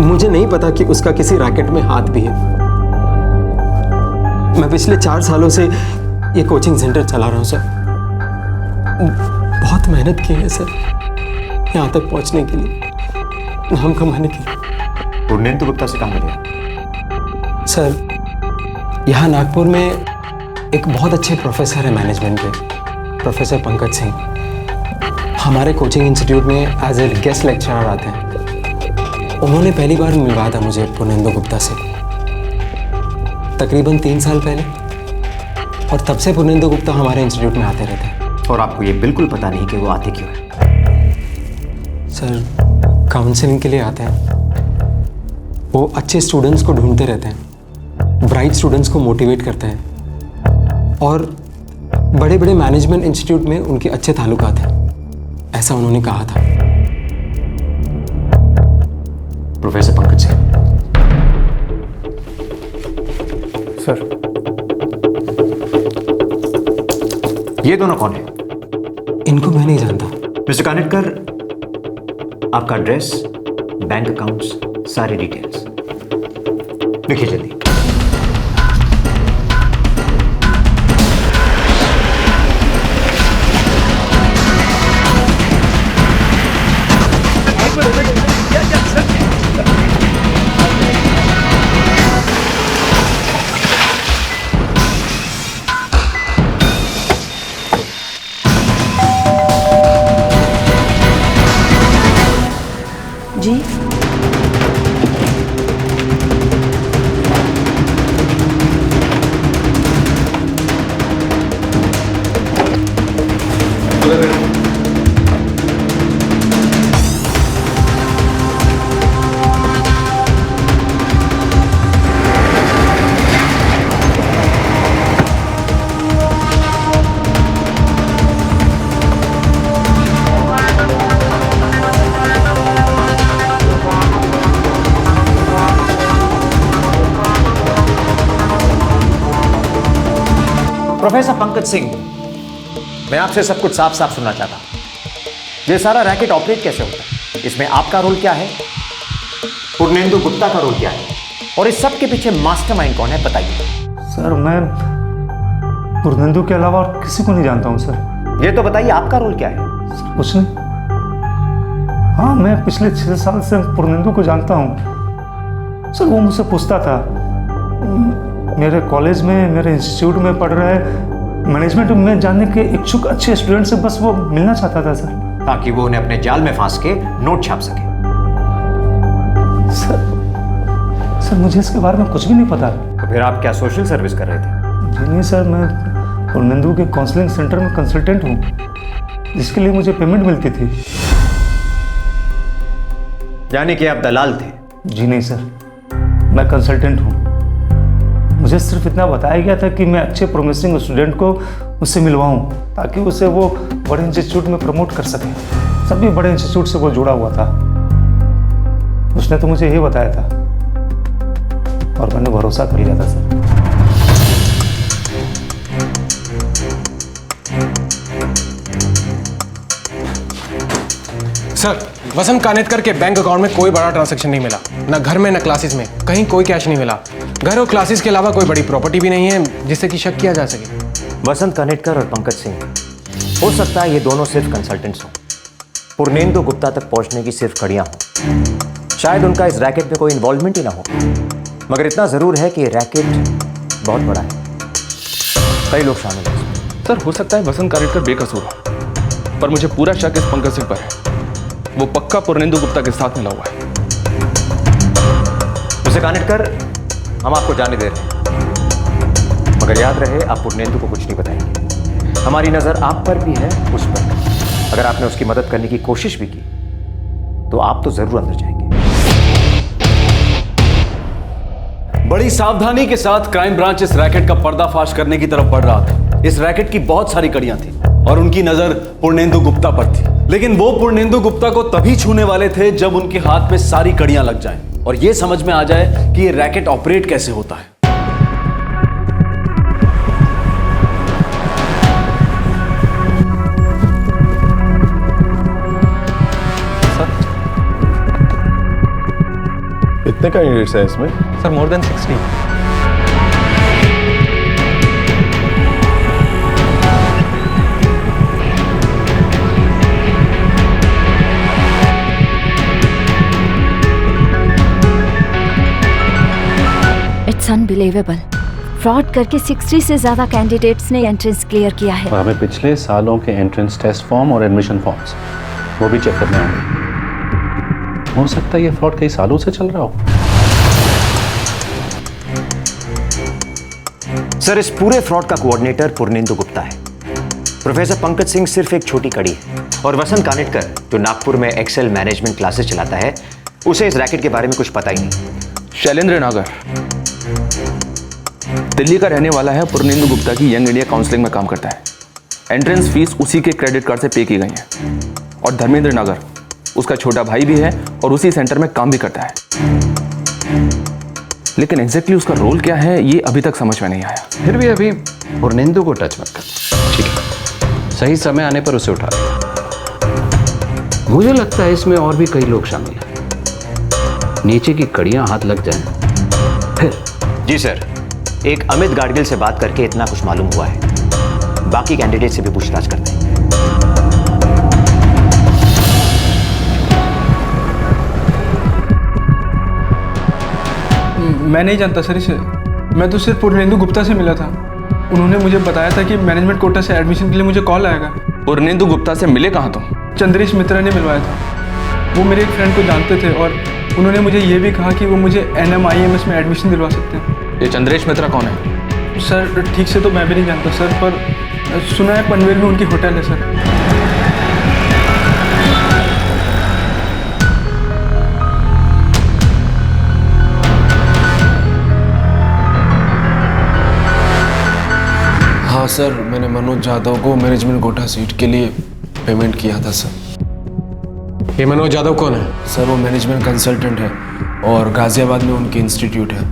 मुझे नहीं पता कि उसका किसी रैकेट में हाथ भी है। मैं पिछले 4 सालों से ये कोचिंग सेंटर चला रहा हूं सर। बहुत मेहनत की है सर यहां तक पहुंचने के लिए, नाम कमाने के लिए। पुर्नेंदु गुप्ता से कहाँ मिले? सर यहाँ नागपुर में एक बहुत अच्छे प्रोफेसर है मैनेजमेंट के, प्रोफेसर पंकज सिंह। हमारे कोचिंग इंस्टीट्यूट में एज ए गेस्ट लेक्चरर आते हैं। उन्होंने पहली बार मिलवाया था मुझे पुर्नेंदु गुप्ता से, तकरीबन 3 साल पहले, और तब से पुर्नेंदु गुप्ता हमारे इंस्टीट्यूट में आते रहते हैं। और आपको ये बिल्कुल पता नहीं कि वो आते क्यों हैं? सर काउंसलिंग के लिए आते हैं। वो अच्छे स्टूडेंट्स को ढूंढते रहते हैं, ब्राइट स्टूडेंट्स को मोटिवेट करते हैं, और बड़े बड़े मैनेजमेंट इंस्टीट्यूट में उनके अच्छे ताल्लुकात हैं, ऐसा उन्होंने कहा था। प्रोफेसर पंकज सिंह। सर ये दोनों कौन है? इनको मैं नहीं जानता। मिस्टर कानिटकर, आपका एड्रेस, बैंक अकाउंट्स, सारी डिटेल्स लिखिए जल्दी। जी प्रोफेसर पंकज सिंह, मैं आपसे सब कुछ साफ साफ सुनना चाहता हूं। ये सारा रैकेट ऑपरेट कैसे होता है? इसमें आपका रोल क्या है? पुर्नेंदु गुप्ता का रोल क्या है? और इस सब के पीछे मास्टरमाइंड कौन है, बताइए। सर मैं पुर्नेंदु के अलावा और किसी को नहीं जानता हूं सर। ये तो बताइए, आपका रोल क्या है? सर कुछ नहीं। हाँ, मैं पिछले 6 साल से पुर्नेंदु को जानता हूं सर। वो मुझसे पूछता था, मेरे कॉलेज में, मेरे इंस्टीट्यूट में पढ़ रहे मैनेजमेंट में जानने के इच्छुक अच्छे स्टूडेंट से बस वो मिलना चाहता था सर, ताकि वो उन्हें अपने जाल में फांस के नोट छाप सके। सर मुझे इसके बारे में कुछ भी नहीं पता। तो फिर आप क्या सोशल सर्विस कर रहे थे? जी नहीं सर, मैं पुर्नेंदु के काउंसलिंग सेंटर में कंसल्टेंट हूँ, जिसके लिए मुझे पेमेंट मिलती थी। यानी कि आप दलाल थे? जी नहीं सर, मैं कंसल्टेंट हूँ। मुझे सिर्फ इतना बताया गया था कि मैं अच्छे प्रोमिसिंग स्टूडेंट को उससे मिलवाऊं, ताकि उसे वो बड़े इंस्टीट्यूट में प्रमोट कर सके। सभी बड़े इंस्टीट्यूट से वो जुड़ा हुआ था। उसने तो मुझे यही बताया था और मैंने भरोसा कर लिया था सर। सर, वसंत कानेटकर के बैंक अकाउंट में कोई बड़ा ट्रांजैक्शन नहीं मिला, ना घर में ना क्लासेस में, कहीं कोई कैश नहीं मिला। घर और क्लासेस के अलावा कोई बड़ी प्रॉपर्टी भी नहीं है जिससे कि शक किया जा सके। वसंत कानेटकर और पंकज सिंह, हो सकता है ये दोनों सिर्फ कंसल्टेंट्स हों, पूर्णेंदु गुप्ता तक पहुंचने की सिर्फ कड़ियां हों। शायद उनका इस रैकेट में कोई इन्वॉल्वमेंट ही ना हो, मगर इतना जरूर है कि ये रैकेट बहुत बड़ा है, कई लोग शामिल हैं। सर, हो सकता है वसंत कानेटकर बेकसूर हो, पर मुझे पूरा शक इस पंकज सिंह पर है। वो पक्का पूर्णेंदु गुप्ता के साथ मिला हुआ है। मिस्टर कानेटकर, हम आपको जाने दे रहे हैं, मगर याद रहे आप पूर्णेंदु को कुछ नहीं बताएंगे। हमारी नजर आप पर भी है, उस पर भी। अगर आपने उसकी मदद करने की कोशिश भी की तो आप तो जरूर अंदर जाएंगे। बड़ी सावधानी के साथ क्राइम ब्रांच इस रैकेट का पर्दाफाश करने की तरफ बढ़ रहा था। इस रैकेट की बहुत सारी कड़ियां थी और उनकी नजर पूर्णेंदु गुप्ता पर थी, लेकिन वो पूर्णेंदु गुप्ता को तभी छूने वाले थे जब उनके हाथ में सारी कड़ियां लग जाएं और ये समझ में आ जाए कि ये रैकेट ऑपरेट कैसे होता है। कितने कैंडिडेट्स हैं इसमें? Sir, more than 60। It's unbelievable. Fraud करके 60 से ज्यादा कैंडिडेट्स ने एंट्रेंस क्लियर किया है। और हमें पिछले सालों के एंट्रेंस टेस्ट फॉर्म और एडमिशन फॉर्म्स वो भी चेक करने होंगे। हो सकता है ये फ्रॉड कई सालों से चल रहा हो। सर, इस पूरे फ्रॉड का कोऑर्डिनेटर पूर्णेंदु गुप्ता है। प्रोफेसर पंकज सिंह सिर्फ एक छोटी कड़ी है और वसंत कानेटकर जो नागपुर में एक्सेल मैनेजमेंट क्लासेस चलाता है, उसे इस रैकेट के बारे में कुछ पता ही नहीं। शैलेंद्र नागर दिल्ली का रहने वाला है, पूर्णेंदु गुप्ता की यंग इंडिया काउंसलिंग में काम करता है। एंट्रेंस फीस उसी के क्रेडिट कार्ड से पे की गई है। और धर्मेंद्र नागर उसका छोटा भाई भी है और उसी सेंटर में काम भी करता है, लेकिन एग्जैक्टली उसका रोल क्या है ये अभी तक समझ में नहीं आया। फिर भी अभी पूर्णेंदु को टच मत कर, ठीक है? सही समय आने पर उसे उठा ले। मुझे लगता है इसमें और भी कई लोग शामिल हैं। नीचे की कड़ियां हाथ लग जाएं फिर। जी सर, एक अमित गाडगिल से बात करके इतना कुछ मालूम हुआ है। बाकी कैंडिडेट से भी पूछताछ करते हैं। मैं नहीं जानता सर इसे। मैं तो सिर्फ पूर्णेंदु गुप्ता से मिला था। उन्होंने मुझे बताया था कि मैनेजमेंट कोटा से एडमिशन के लिए मुझे कॉल आएगा। पूर्णेंदु गुप्ता से मिले कहाँ तुम? चंद्रेश मित्रा ने मिलवाया था। वो मेरे एक फ्रेंड को जानते थे और उन्होंने मुझे ये भी कहा कि वो मुझे NMIMS में एडमिशन दिलवा सकते हैं। ये चंद्रेश मित्रा कौन है? सर, ठीक से तो मैं भी नहीं जानता सर, पर सुना है पनवेल में उनकी होटल है सर। हाँ सर, मैंने मनोज यादव को मैनेजमेंट कोटा सीट के लिए पेमेंट किया था सर। ये मनोज यादव कौन है? सर, वो मैनेजमेंट कंसल्टेंट है और गाजियाबाद में उनकी इंस्टीट्यूट है।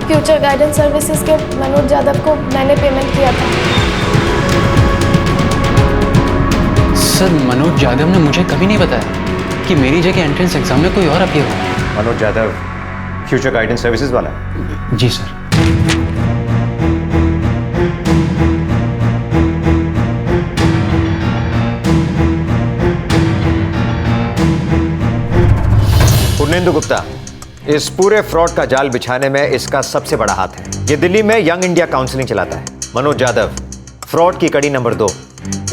फ्यूचर गाइडेंस सर्विसेज के मनोज यादव को मैंने पेमेंट किया था। सर, मनोज यादव ने मुझे कभी नहीं बताया कि मेरी जगह एंट्रेंस एग्जाम में कोई और अपीयर हो। Manoj Yadav future guidance services वाला? जी सर। पूर्णेंदु गुप्ता, इस पूरे फ्रॉड का जाल बिछाने में इसका सबसे बड़ा हाथ है। ये दिल्ली में यंग इंडिया काउंसलिंग चलाता है। मनोज यादव फ्रॉड की कड़ी नंबर 2,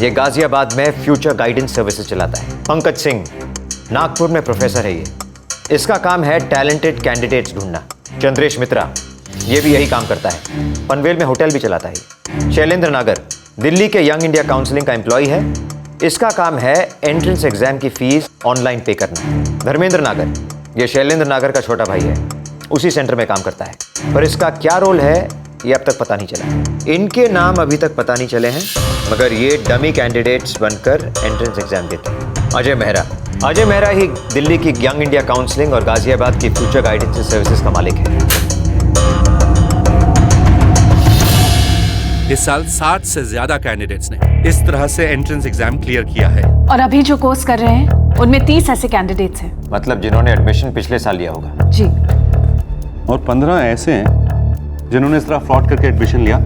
ये गाजियाबाद में फ्यूचर गाइडेंस सर्विसेज चलाता है। पंकज सिंह नागपुर में प्रोफेसर है। ये इसका काम है टैलेंटेड कैंडिडेट्स ढूंढना। चंद्रेश मित्रा ये भी यही काम करता है, पनवेल में होटल भी चलाता है। शैलेंद्र नागर दिल्ली के यंग इंडिया काउंसलिंग का एम्प्लॉय है। इसका काम है एंट्रेंस एग्जाम की फीस ऑनलाइन पे करना। धर्मेंद्र नागर ये शैलेंद्र नागर का छोटा भाई है, उसी सेंटर में काम करता है, पर इसका क्या रोल है ये अब तक पता नहीं चला। इनके नाम अभी तक पता नहीं चले हैं, मगर ये डमी कैंडिडेट्स बनकर एंट्रेंस एग्जाम देते हैं। अजय मेहरा ही दिल्ली की यंग इंडिया काउंसलिंग और गाजियाबाद की फ्यूचर गाइडेंस सर्विसेज का मालिक है। इस साल 60 से ज्यादा कैंडिडेट्स ने इस तरह से एंट्रेंस एग्जाम क्लियर किया है। और अभी जो कोर्स कर रहे हैं उनमें 30 ऐसे कैंडिडेट्स हैं। मतलब जिन्होंने एडमिशन पिछले साल लिया होगा। जी। और 15 ऐसे हैं जिन्होंने इस तरह फ्रॉड करके एडमिशन लिया,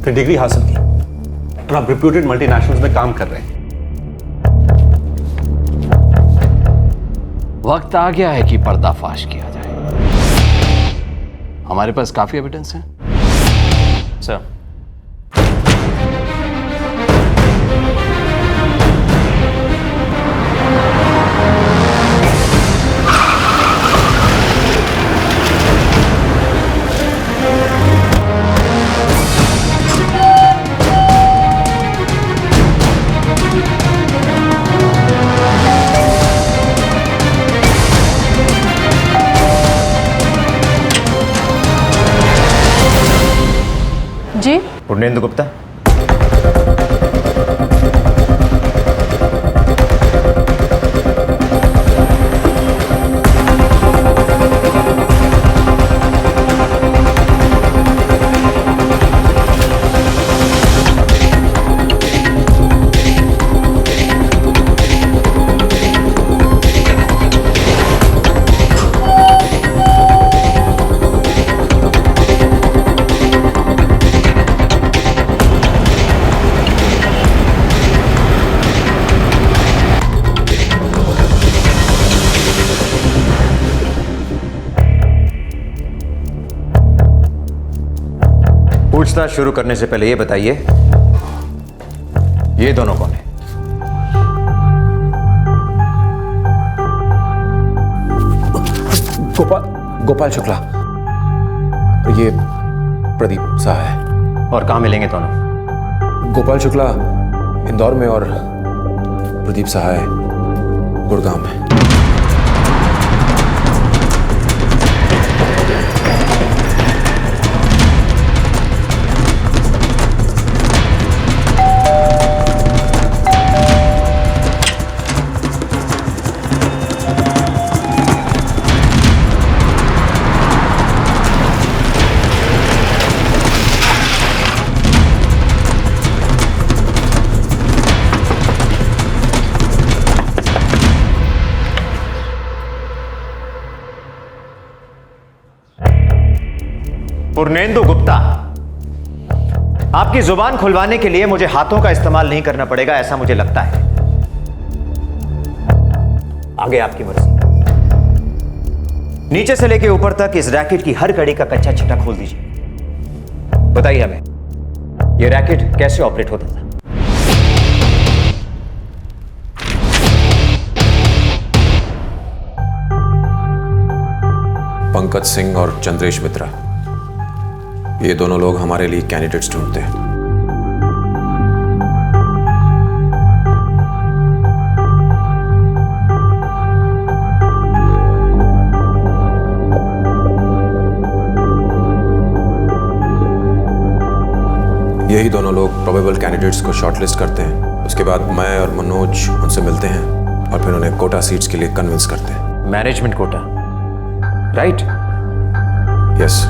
फिर डिग्री हासिल की और अब रिप्यूटेड मल्टीनेशनल्स में काम कर रहे हैं। वक्त आ गया है कि पर्दाफाश किया जाए। हमारे पास काफी एविडेंस है सर। जी। पूर्णेंदु गुप्ता। पूछताछ शुरू करने से पहले ये बताइए, ये दोनों कौन है? गोपाल शुक्ला और ये प्रदीप शाह है। और कहाँ मिलेंगे दोनों? गोपाल शुक्ला इंदौर में और प्रदीप शाह है गुड़गांव में। पूर्णेंदु गुप्ता, आपकी जुबान खुलवाने के लिए मुझे हाथों का इस्तेमाल नहीं करना पड़ेगा, ऐसा मुझे लगता है। आगे आपकी मर्जी। नीचे से लेकर ऊपर तक इस रैकेट की हर कड़ी का कच्चा छिट्टा खोल दीजिए। बताइए हमें यह रैकेट कैसे ऑपरेट होता था? पंकज सिंह और चंद्रेश मित्रा, ये दोनों लोग हमारे लिए कैंडिडेट्स ढूंढते हैं। यही दोनों लोग प्रोबेबल कैंडिडेट्स को शॉर्टलिस्ट करते हैं। उसके बाद मैं और मनोज उनसे मिलते हैं और फिर उन्हें कोटा सीट्स के लिए कन्विंस करते हैं। Management quota, right? Yes.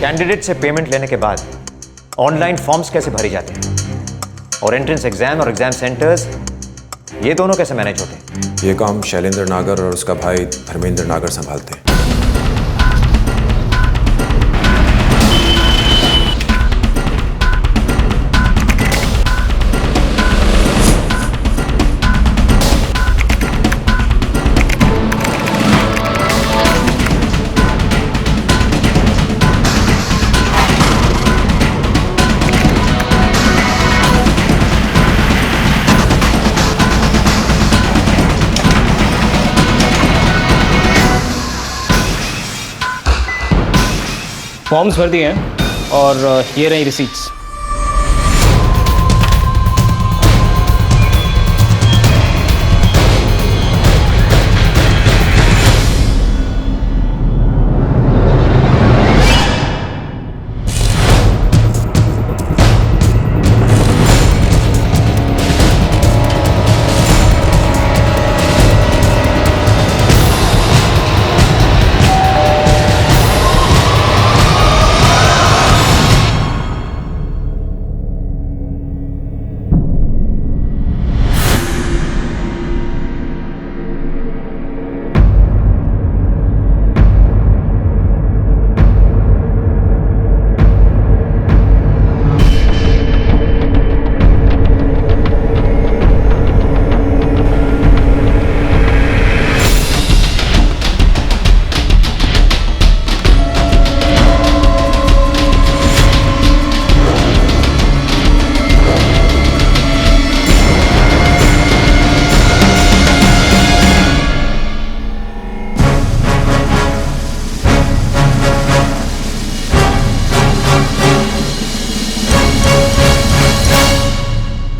Candidate से पेमेंट लेने के बाद ऑनलाइन फॉर्म्स कैसे भरे जाते हैं, और एंट्रेंस एग्जाम और एग्जाम सेंटर्स, ये दोनों कैसे मैनेज होते हैं? ये काम शैलेंद्र नागर और उसका भाई धर्मेंद्र नागर संभालते हैं। फॉर्म्स भर दिए हैं और ये रही रिसीट्स।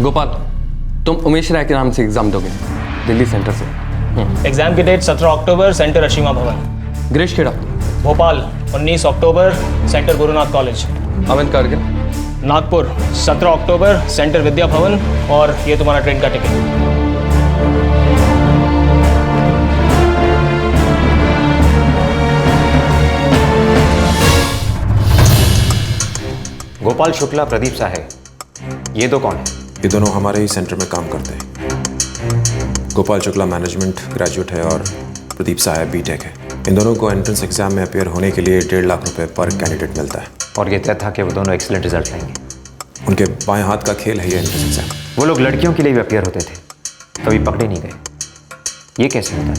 गोपाल, तुम उमेश राय के नाम से एग्जाम दोगे, दिल्ली सेंटर से। एग्जाम की डेट 17 अक्टूबर, सेंटर अशीमा भवन। गिरीश खेड़ा, भोपाल 19 अक्टूबर, सेंटर गुरुनाथ कॉलेज। अमित कारगिल, नागपुर 17 अक्टूबर, सेंटर विद्या भवन। और ये तुम्हारा ट्रेन का टिकट। गोपाल शुक्ला, प्रदीप साहे, ये दो कौन है? ये दोनों हमारे ही सेंटर में काम करते हैं। गोपाल शुक्ला मैनेजमेंट ग्रेजुएट है और प्रदीप साहे बीटेक है। इन दोनों को एंट्रेंस एग्जाम में अपियर होने के लिए 1.5 लाख रुपए पर कैंडिडेट मिलता है। और ये तय था कि वो दोनों एक्सीलेंट रिजल्ट लाएंगे। उनके बाएं हाथ का खेल है ये एंट्रेंस एग्जाम। वो लोग लड़कियों के लिए भी अपियर होते थे, कभी पकड़े नहीं गए। ये कैसे होता है?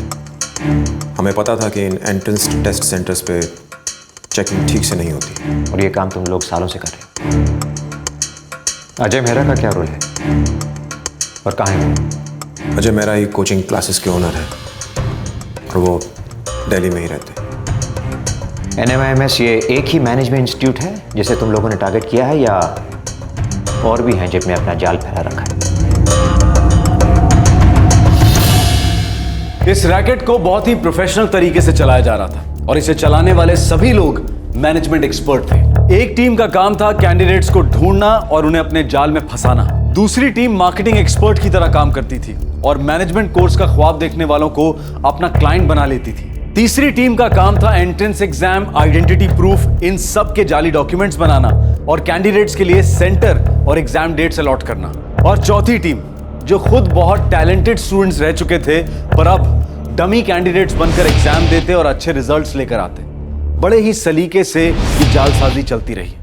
हमें पता था कि इन एंट्रेंस टेस्ट सेंटर्स पे चेकिंग ठीक से नहीं होती। और ये काम तुम लोग सालों से कर रहे हो। अजय मेहरा का क्या रोल है और कहाँ है वो? अजय मेहरा ही कोचिंग क्लासेस के ओनर है और वो दिल्ली में ही रहते हैं। NMIMS ये एक ही मैनेजमेंट इंस्टीट्यूट है जिसे तुम लोगों ने टारगेट किया है, या और भी हैं जिनमें अपना जाल फैला रखा है? इस रैकेट को बहुत ही प्रोफेशनल तरीके से चलाया जा रहा था और इसे चलाने वाले सभी लोग मैनेजमेंट एक्सपर्ट थे। एक टीम का काम था कैंडिडेट्स को ढूंढना और उन्हें अपने जाल में फंसाना। दूसरी टीम मार्केटिंग एक्सपर्ट की तरह काम करती थी और मैनेजमेंट कोर्स का ख्वाब देखने वालों को अपना क्लाइंट बना लेती थी। तीसरी टीम का काम था एंट्रेंस एग्जाम, आइडेंटिटी प्रूफ, इन सब के जाली डॉक्यूमेंट्स बनाना और कैंडिडेट्स के लिए सेंटर और एग्जाम डेट्स अलॉट करना। और चौथी टीम, जो खुद बहुत टैलेंटेड स्टूडेंट्स रह चुके थे पर अब डमी कैंडिडेट्स बनकर एग्जाम देते और अच्छे रिजल्ट्स लेकर आते। बड़े ही सलीके से ये जालसाजी चलती रही।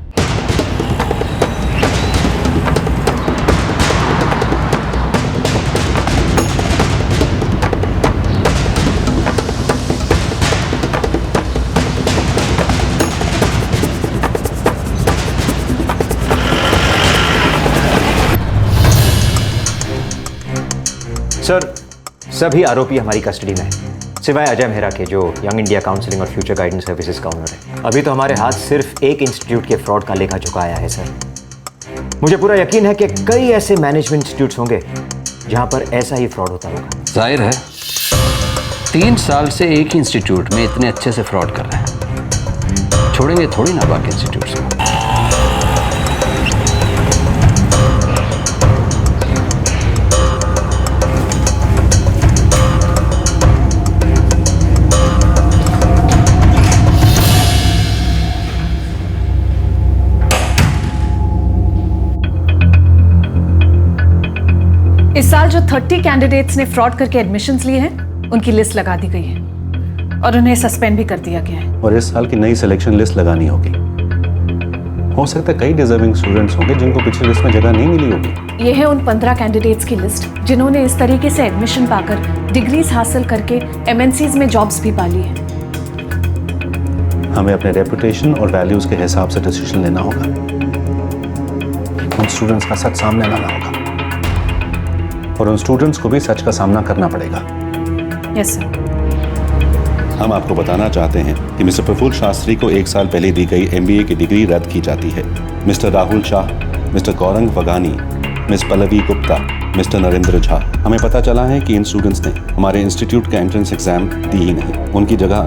सर, सभी आरोपी हमारी कस्टडी में हैं, सिवाय अजय मेहरा के, जो यंग इंडिया काउंसलिंग और फ्यूचर गाइडेंस सर्विसेज का ओनर है। अभी तो हमारे हाथ सिर्फ एक इंस्टीट्यूट के फ्रॉड का लेखा झुका आया है सर। मुझे पूरा यकीन है कि कई ऐसे मैनेजमेंट इंस्टीट्यूट्स होंगे जहां पर ऐसा ही फ्रॉड होता होगा। जाहिर है 3 साल से एक ही इंस्टीट्यूट में इतने अच्छे से फ्रॉड कर रहे हैं, छोड़ेंगे थोड़ी ना बाकी इंस्टीट्यूट्स को। इस साल जो 30 कैंडिडेट्स ने फ्रॉड करके एडमिशन्स लिए हैं, उनकी लिस्ट लगा दी गई है और उन्हें सस्पेंड भी कर दिया गया है। और इस साल की नई सिलेक्शन लिस्ट लगानी होगी। हो सकता है कई डिजर्विंग स्टूडेंट्स होंगे जिनको पिछली लिस्ट में जगह नहीं मिली होगी। ये है उन 15 कैंडिडेट्स की लिस्ट जिन्होंने इस तरीके से एडमिशन पाकर डिग्रीज हासिल करके MNCs में जॉब्स भी पाली है। हमें अपने रेपुटेशन और वैल्यूज के हिसाब से डिसीजन लेना होगा। उन स्टूडेंट्स का सच सामने लाना होगा और उन स्टूडेंट्स को भी सच का सामना करना पड़ेगा। Yes sir. हम आपको बताना चाहते हैं कि मिस्टर प्रफुल्ल शास्त्री को 1 साल पहले दी गई MBA की डिग्री रद्द की जाती है। Mister Rahul Shah, mister Gaurang Vagani, miss Pallavi Gupta, mister Narendra Jha, हमें पता चला है कि इन स्टूडेंट्स ने हमारे इंस्टीट्यूट का एंट्रेंस एग्जाम दी ही नहीं, उनकी जगह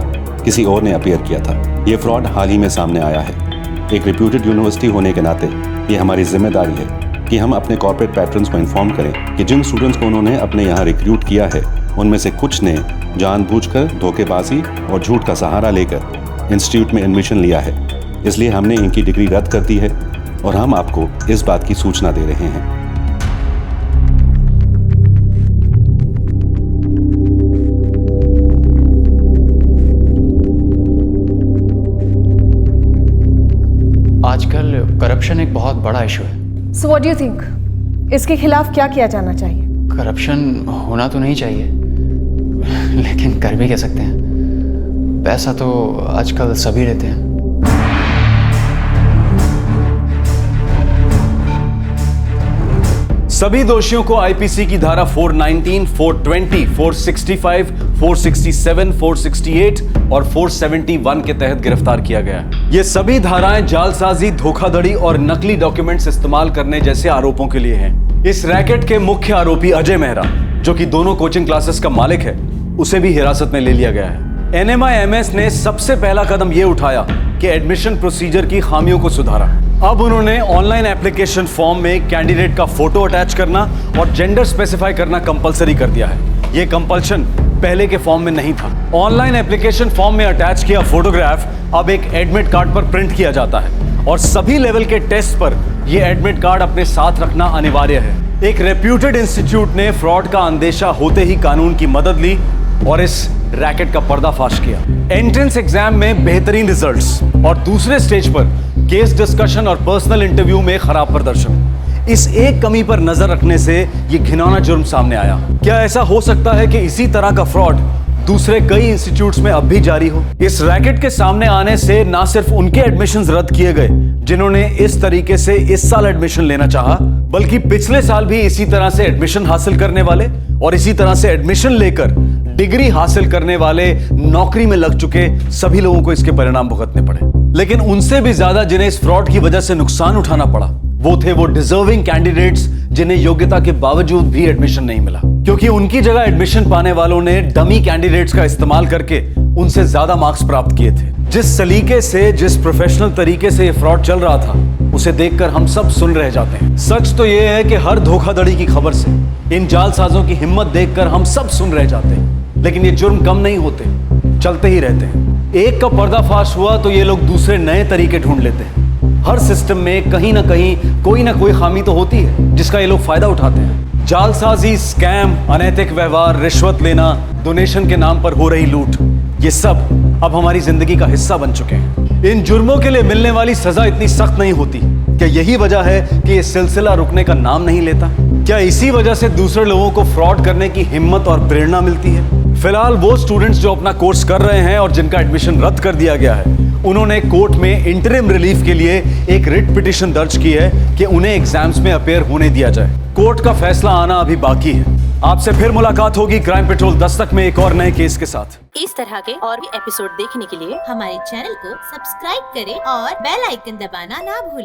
किसी और ने अपीयर किया था। ये फ्रॉड हाल ही में सामने आया है। एक रिप्यूटेड यूनिवर्सिटी होने के नाते ये हमारी जिम्मेदारी है कि हम अपने कॉर्पोरेट पैट्रन्स को इन्फॉर्म करें कि जिन स्टूडेंट्स को उन्होंने अपने यहाँ रिक्रूट किया है, उनमें से कुछ ने जानबूझकर धोखेबाजी और झूठ का सहारा लेकर इंस्टीट्यूट में एडमिशन लिया है। इसलिए हमने इनकी डिग्री रद्द कर दी है और हम आपको इस बात की सूचना दे रहे हैं। आजकल करप्शन एक बहुत बड़ा इशू है। So what do you think? इसके खिलाफ क्या किया जाना चाहिए? करप्शन होना तो नहीं चाहिए, लेकिन कर भी कह सकते हैं। पैसा तो आजकल सभी लेते हैं। सभी दोषियों को IPC की धारा 419, 420, 465, 467, 468 और 471 के तहत गिरफ्तार किया गया है। ये सभी धाराएं जालसाजी, धोखाधड़ी और नकली डॉक्यूमेंट्स इस्तेमाल करने जैसे आरोपों के लिए हैं। इस रैकेट के मुख्य आरोपी अजय मेहरा, जो कि दोनों कोचिंग क्लासेस का मालिक है, उसे भी हिरासत में ले लिया गया है। NMIMS ने सबसे पहला कदम यह उठाया कि एडमिशन प्रोसीजर की खामियों को सुधारा। अब उन्होंने ऑनलाइन एप्लीकेशन फॉर्म में कैंडिडेट का फोटो अटैच करना और जेंडर स्पेसिफाई करना कंपलसरी कर दिया है। यह कंपल्शन पहले के फॉर्म में नहीं था। ऑनलाइन एप्लीकेशन फॉर्म में अटैच किया फोटोग्राफ अब एक एडमिट कार्ड पर प्रिंट किया जाता है और सभी लेवल के टेस्ट पर यह एडमिट कार्ड अपने साथ रखना अनिवार्य है। एक रेप्यूटेड इंस्टीट्यूट ने फ्रॉड का अंदेशा होते ही कानून की मदद ली और इस रैकेट का पर्दाफाश किया। एंट्रेंस एग्जाम में बेहतरीन रिजल्ट्स और दूसरे स्टेज पर केस डिस्कशन और पर्सनल इंटरव्यू में खराब प्रदर्शन, इस एक कमी पर नजर रखने से ये घिनौना जुर्म सामने आया। क्या ऐसा हो सकता है कि इसी तरह का फ्रॉड दूसरे कई इंस्टीट्यूट्स में अब भी जारी हो? इस रैकेट के सामने आने से ना सिर्फ उनके एडमिशंस रद्द किए गए जिन्होंने इस तरीके से इस साल एडमिशन लेना चाहा, बल्कि पिछले साल भी इसी तरह से एडमिशन हासिल करने वाले और इसी तरह से एडमिशन लेकर डिग्री हासिल करने वाले नौकरी में लग चुके सभी लोगों को इसके परिणाम भुगतने पड़े। लेकिन उनसे भी ज्यादा जिन्हें इस फ्रॉड की वजह से नुकसान उठाना पड़ा, वो थे वो डिजर्विंग कैंडिडेट्स जिन्हें योग्यता के बावजूद भी एडमिशन नहीं मिला, क्योंकि उनकी जगह एडमिशन पाने वालों ने डमी कैंडिडेट्स का इस्तेमाल करके उनसे ज्यादा मार्क्स प्राप्त किए थे। जिस सलीके से, जिस प्रोफेशनल तरीके से ये फ्रॉड चल रहा था, उसे देखकर हम सब सुन रह जाते हैं। सच तो ये है कि हर धोखाधड़ी की खबर से इन जालसाजों की हिम्मत देखकर हम सब सुन रह जाते हैं, लेकिन ये जुर्म कम नहीं होते, चलते ही रहते हैं। एक का पर्दाफाश हुआ तो ये लोग दूसरे नए तरीके ढूंढ लेते हैं। हर सिस्टम में कहीं ना कहीं कोई ना कोई खामी तो होती है जिसका ये लोग फायदा उठाते हैं। जालसाजी, स्कैम, अनैतिक व्यवहार, रिश्वत लेना, डोनेशन के नाम पर हो रही लूट, ये सब अब हमारी जिंदगी का हिस्सा बन चुके हैं। इन जुर्मों के लिए मिलने वाली सजा इतनी सख्त नहीं होती। क्या यही वजह है कि ये सिलसिला रुकने का नाम नहीं लेता? क्या इसी वजह से दूसरे लोगों को फ्रॉड करने की हिम्मत और प्रेरणा मिलती है? फिलहाल वो स्टूडेंट्स जो अपना कोर्स कर रहे हैं और जिनका एडमिशन रद्द कर दिया गया है, उन्होंने कोर्ट में इंटरिम रिलीफ के लिए एक रिट पिटीशन दर्ज की है कि उन्हें एग्जाम्स में अपेयर होने दिया जाए। कोर्ट का फैसला आना अभी बाकी है। आपसे फिर मुलाकात होगी क्राइम पेट्रोल दस्तक में एक और नए केस के साथ। इस तरह के और भी एपिसोड देखने के लिए हमारे चैनल को सब्सक्राइब करें और बेल आइकन दबाना ना भूलें।